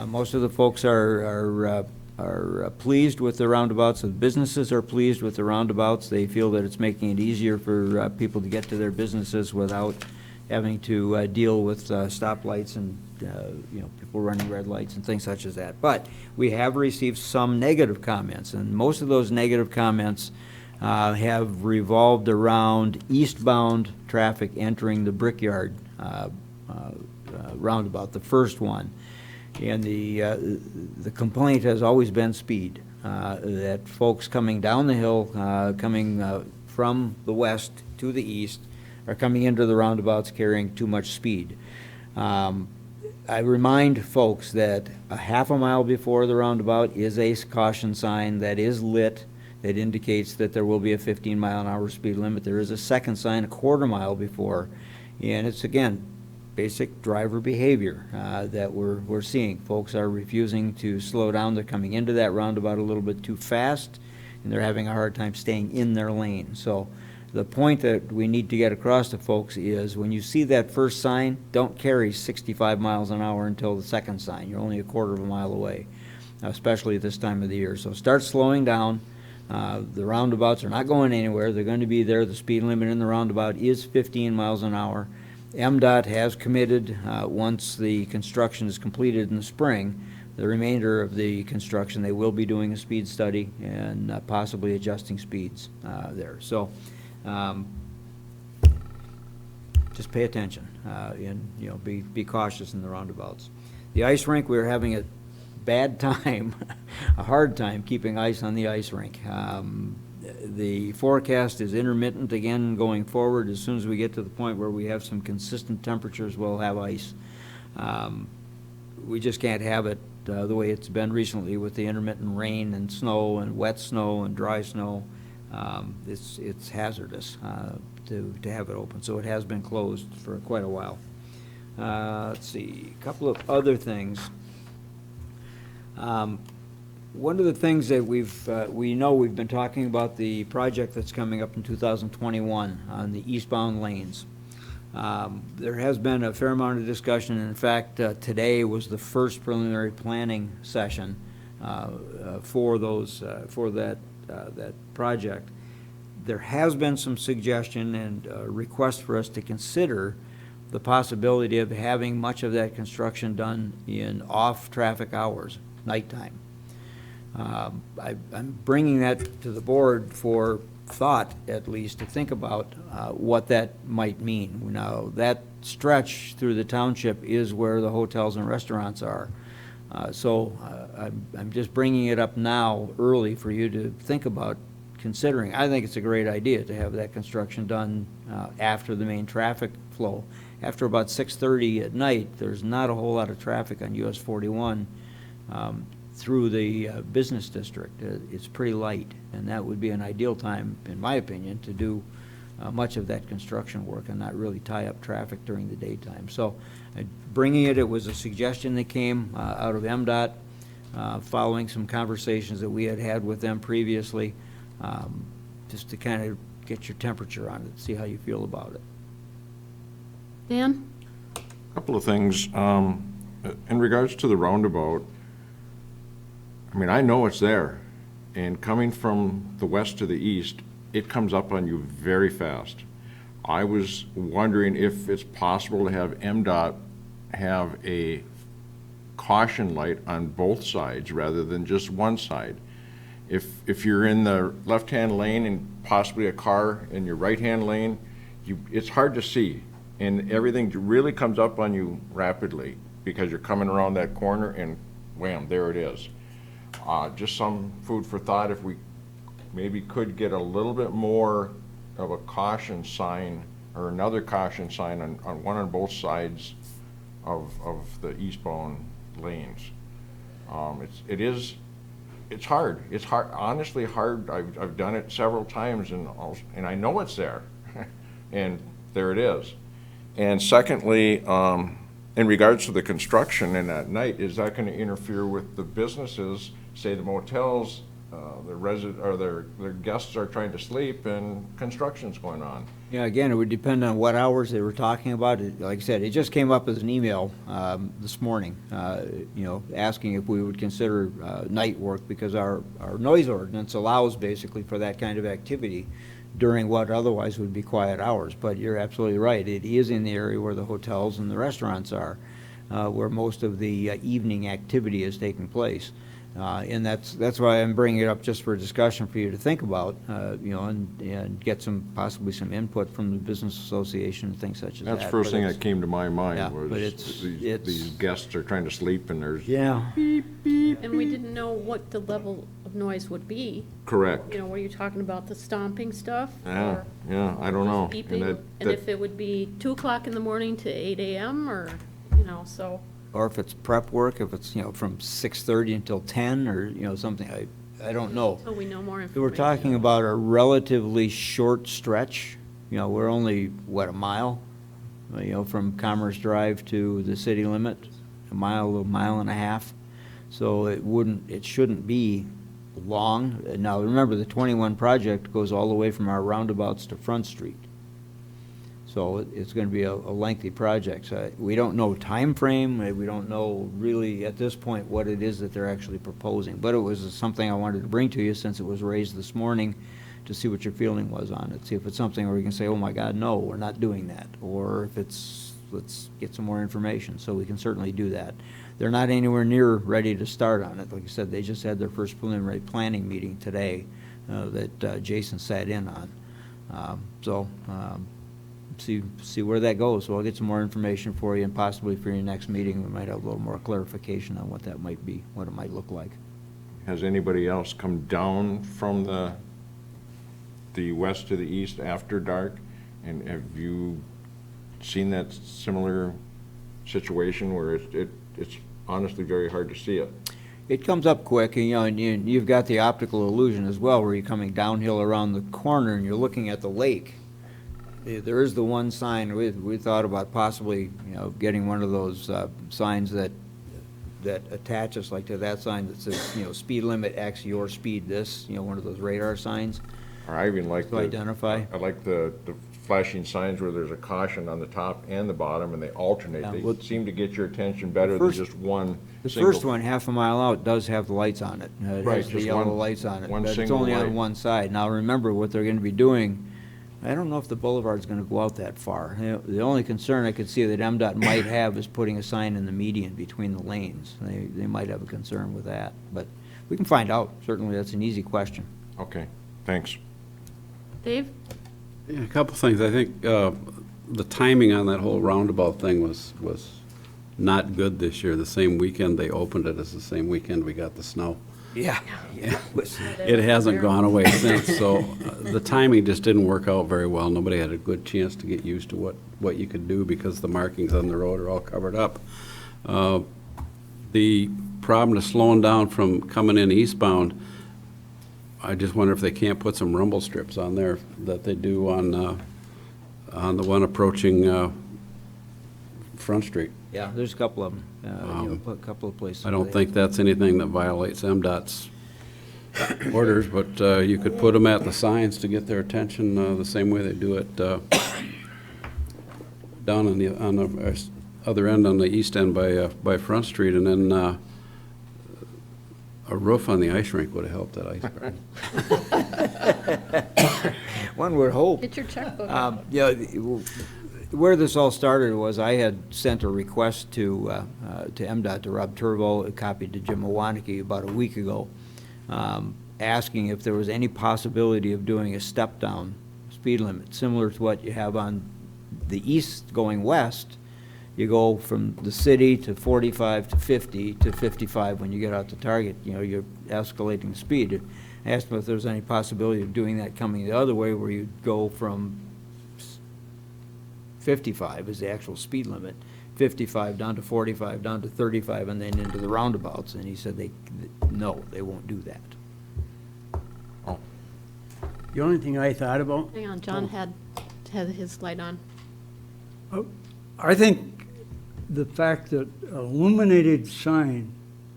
Most of the folks are pleased with the roundabouts. The businesses are pleased with the roundabouts. They feel that it's making it easier for people to get to their businesses without having to deal with stoplights and, people running red lights and things such as that. But we have received some negative comments, and most of those negative comments have revolved around eastbound traffic entering the Brickyard roundabout, the first one. And the complaint has always been speed, that folks coming down the hill, coming from the west to the east, are coming into the roundabouts carrying too much speed. I remind folks that a half a mile before the roundabout is a caution sign that is lit that indicates that there will be a 15-mile-an-hour speed limit. There is a second sign a quarter mile before, and it's, again, basic driver behavior that we're seeing. Folks are refusing to slow down. They're coming into that roundabout a little bit too fast, and they're having a hard time staying in their lane. So the point that we need to get across to folks is when you see that first sign, don't carry 65 miles an hour until the second sign. You're only a quarter of a mile away, especially at this time of the year. So start slowing down. The roundabouts are not going anywhere. They're going to be there. The speed limit in the roundabout is 15 miles an hour. MDOT has committed, once the construction is completed in the spring, the remainder of the construction, they will be doing a speed study and possibly adjusting speeds there. So just pay attention and be cautious in the roundabouts. The ice rink, we're having a bad time, a hard time keeping ice on the ice rink. The forecast is intermittent again going forward. As soon as we get to the point where we have some consistent temperatures, we'll have ice. We just can't have it the way it's been recently with the intermittent rain and snow and wet snow and dry snow. It's hazardous to have it open, so it has been closed for quite a while. Let's see, a couple of other things. One of the things that we know we've been talking about the project that's coming up in 2021 on the eastbound lanes. There has been a fair amount of discussion. In fact, today was the first preliminary planning session for that project. There has been some suggestion and request for us to consider the possibility of having much of that construction done in off-traffic hours, nighttime. I'm bringing that to the board for thought, at least, to think about what that might mean. Now, that stretch through the township is where the hotels and restaurants are. So I'm just bringing it up now early for you to think about considering. I think it's a great idea to have that construction done after the main traffic flow. After about 6:30 at night, there's not a whole lot of traffic on US 41 through the business district. It's pretty light, and that would be an ideal time, in my opinion, to do much of that construction work and not really tie up traffic during the daytime. So bringing it was a suggestion that came out of MDOT following some conversations that we had with them previously, just to kind of get your temperature on it, see how you feel about it. Dan? A couple of things. In regards to the roundabout, I mean, I know it's there, and coming from the west to the east, it comes up on you very fast. I was wondering if it's possible to have MDOT have a caution light on both sides rather than just one side. If you're in the left-hand lane and possibly a car in your right-hand lane, it's hard to see, and everything really comes up on you rapidly because you're coming around that corner and wham, there it is. Just some food for thought, if we maybe could get a little bit more of a caution sign or another caution sign on one on both sides of the eastbound lanes. It's hard. It's hard, honestly hard. I've done it several times and I know it's there, and there it is. And secondly, in regards to the construction and at night, is that going to interfere with the businesses? Say the motels, their guests are trying to sleep and construction's going on. Yeah, again, it would depend on what hours they were talking about. Like I said, it just came up as an email this morning, asking if we would consider night work because our noise ordinance allows basically for that kind of activity during what otherwise would be quiet hours. But you're absolutely right. It is in the area where the hotels and the restaurants are, where most of the evening activity is taking place. And that's why I'm bringing it up, just for discussion for you to think about, and get possibly some input from the business association and things such as that. That's the first thing that came to my Yeah, mind but was it's- these guests are trying to sleep and there's. Yeah. And we didn't know what the level of noise would be. Correct. You know, were you talking about the stomping stuff? Yeah, or yeah, I don't know. just And beeping? that- And that- if it would be 2 o'clock in the morning to 8 a.m., or, so. Or if it's prep work, if it's, from 6:30 until 10, or, something, I don't know. Until we know more information. We're talking about a relatively short stretch. We're only, what, a mile? From Commerce Drive to the city limit, a mile and a half. So it shouldn't be long. Now, remember, the 21 project goes all the way from our roundabouts to Front Street. So it's going to be a lengthy project. So we don't know time frame. We don't know really at this point what it is that they're actually proposing. But it was something I wanted to bring to you since it was raised this morning, to see what your feeling was on it. See if it's something where you can say, oh my God, no, we're not doing that. Or if it's, let's get some more information. So we can certainly do that. They're not anywhere near ready to start on it. Like I said, they just had their first preliminary planning meeting today that Jason sat in on. See where that goes. So I'll get some more information for you, and possibly for your next meeting, we might have a little more clarification on what that might be, what it might look like. Has anybody else come down from the west to the east after dark? And have you seen that similar situation where it's honestly very hard to see it? It comes up quick, and you've got the optical illusion as well, where you're coming downhill around the corner and you're looking at the lake. There is the one sign, we thought about possibly, getting one of those signs that attaches like to that sign that says, speed limit X, your speed this, one of those radar signs Or I even like to identify. I like the flashing signs where there's a caution on the top and the bottom, and they alternate. Yeah, They well, seem to get your attention better than first- just one The single. first one, half a mile out, does have the lights on it. It Right, has the just yellow one- lights on it, one but it's single only light. on one side. Now, remember, what they're gonna be doing, I don't know if the boulevard's gonna go out that far. The only concern I could see that MDOT might have is putting a sign in the median between the lanes. They might have a concern with that, but we can find out. Certainly, that's an easy question. Okay, thanks. Dave? Yeah, a couple things. I think the timing on that whole roundabout thing was not good this year. The same weekend they opened it is the same weekend we got the snow. Yeah. It hasn't gone away since, so the timing just didn't work out very well. Nobody had a good chance to get used to what you could do because the markings on the road are all covered up. The problem is slowing down from coming in eastbound. I just wonder if they can't put some rumble strips on there that they do on the one approaching Front Street. Yeah, there's a couple of them, a couple of places. I where don't they- think that's anything that violates MDOT's orders, but you could put them at the signs to get their attention the same way they do it down on the other end, on the east end by Front Street, and then a roof on the ice rink would have helped that ice rink. One would hope. Get your checkbook. Yeah, where this all started was I had sent a request to MDOT, to Rob Turbo, a copy to Jim Iwaniki about a week ago, asking if there was any possibility of doing a step-down speed limit, similar to what you have on the east going west. You go from the city to 45 to 50 to 55 when you get out to Target, you're escalating speed. I asked them if there was any possibility of doing that coming the other way, where you'd go from 55 is the actual speed limit, 55 down to 45, down to 35, and then into the roundabouts. And he said no, they won't do that. The only thing I thought about, Hang on, John had his light on. I think the fact that an illuminated sign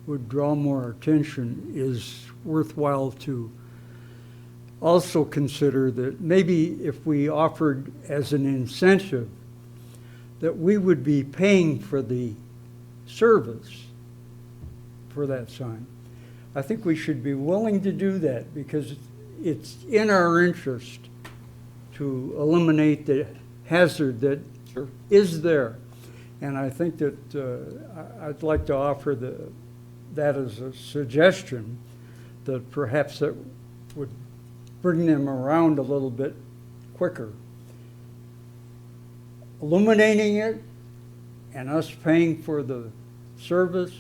would draw more attention is worthwhile to also consider, that maybe if we offered as an incentive that we would be paying for the service for that sign. I think we should be willing to do that, because it's in our interest to eliminate the hazard that Sure. is there. And I think that I'd like to offer that as a suggestion, that perhaps that would bring them around a little bit quicker. Illuminating it and us paying for the service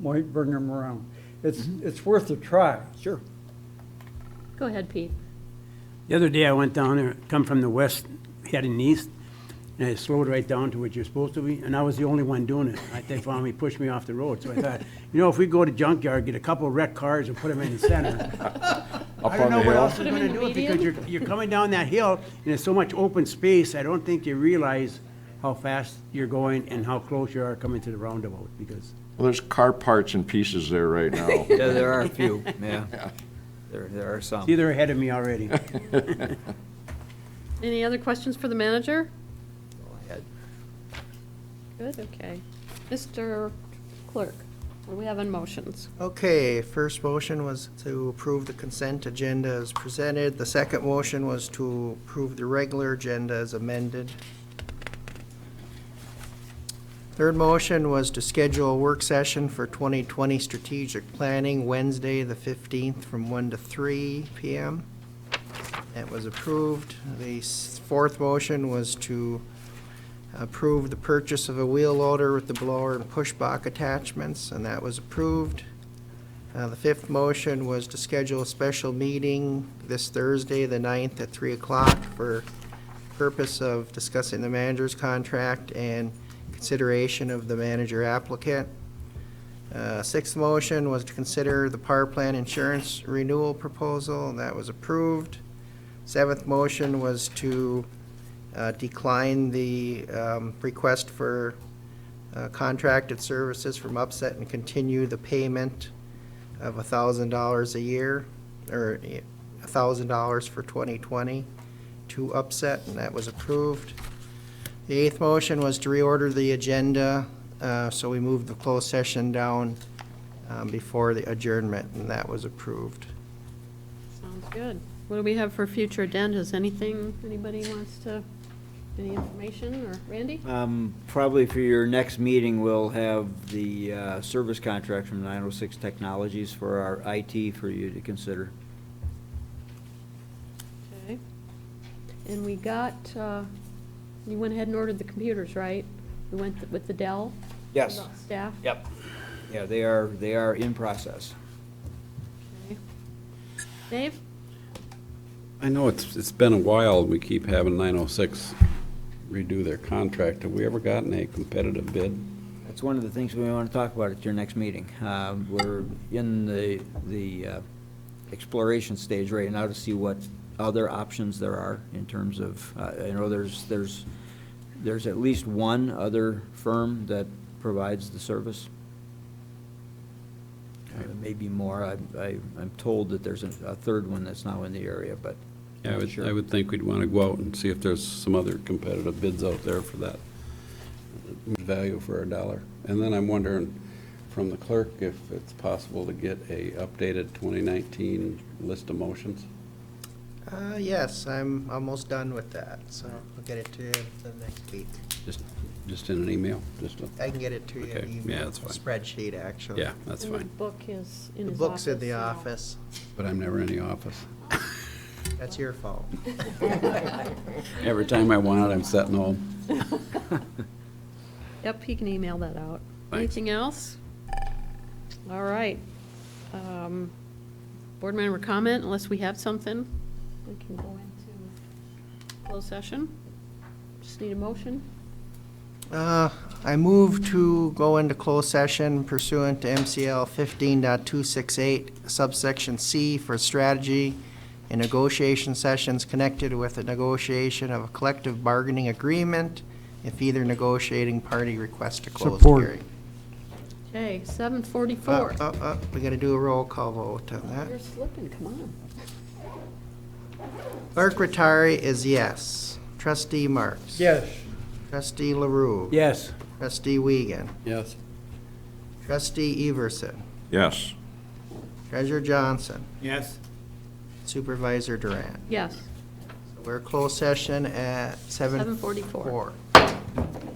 might bring them around. It's worth a try. Sure. Go ahead, Pete. The other day I went down there, come from the west, heading east, and I slowed right down to what you're supposed to be, and I was the only one doing it. They finally pushed me off the road, so I thought, if we go to junkyard, get a couple of wrecked cars and put them in the center. I don't on know the what hill? else is Put 'em gonna in the do it, because median? you're coming down that hill, and there's so much open space, I don't think you realize how fast you're going and how close you are coming to the roundabout, because Well, there's car parts and pieces there right now. Yeah, there are a few, yeah. There are some. see, they're ahead of me already. Any other questions for the manager? Go ahead. Good, okay. Mr. Clerk, what do we have in motions? Okay, first motion was to approve the consent agenda as presented. The second motion was to approve the regular agenda as amended. Third motion was to schedule a work session for 2020 strategic planning Wednesday, the 15th, from 1 to 3 p.m. That was approved. The fourth motion was to approve the purchase of a wheel loader with the blower and push box attachments, and that was approved. The fifth motion was to schedule a special meeting this Thursday, the 9th, at 3 o'clock for purpose of discussing the manager's contract and consideration of the manager applicant. Sixth motion was to consider the power plant insurance renewal proposal, and that was approved. Seventh motion was to decline the request for contracted services from Upset and continue the payment of $1,000 a year, or $1,000 for 2020 to Upset, and that was approved. The eighth motion was to reorder the agenda, so we moved the closed session down before the adjournment, and that was approved. Sounds good. What do we have for future agendas? Anything, anybody wants to, any information, or Randy? Probably for your next meeting, we'll have the service contract from 906 Technologies for our IT for you to consider. Okay. And we got, you went ahead and ordered the computers, right? We went with the Dell? Yes. Staff? Yep. Yeah, they are in process. Okay. Dave? I know it's been a while, we keep having 906 redo their contract. Have we ever gotten a competitive bid? That's one of the things we want to talk about at your next meeting. We're in the exploration stage right now to see what other options there are in terms of, I know there's at least one other firm that provides the service. Maybe more. I'm told that there's a third one that's now in the area, but Yeah, not sure. I would think we'd want to go out and see if there's some other competitive bids out there for that value for $1. And then I'm wondering from the clerk if it's possible to get a updated 2019 list of motions. Yes, I'm almost done with that, so I'll get it to you the next week. Just in an email, I can get it to you in Okay, an email. yeah, that's fine. Spreadsheet, actually. Yeah, that's And the fine. book is in The his office. book's in the so- office. But I'm never in the office. That's your fault. Every time I want it, I'm sitting home. Yep, he can email that out. Thanks. Anything else? All right. Board member comment, unless we have something, we can go into closed session. Just need a motion. I move to go into closed session pursuant to MCL 15.268 subsection C for strategy and negotiation sessions connected with the negotiation of a collective bargaining agreement if either negotiating party requests a closed Support. hearing. Okay, 7:44. We gotta do a roll call vote on that. You're slipping, come on. Clerk Rattari is yes. Trustee Marks. Yes. Trustee LaRue. Yes. Trustee Wiegand. Yes. Trustee Everson. Yes. Treasurer Johnson. Yes. Supervisor Durant. Yes. We're closed session at 7:44. 7:44.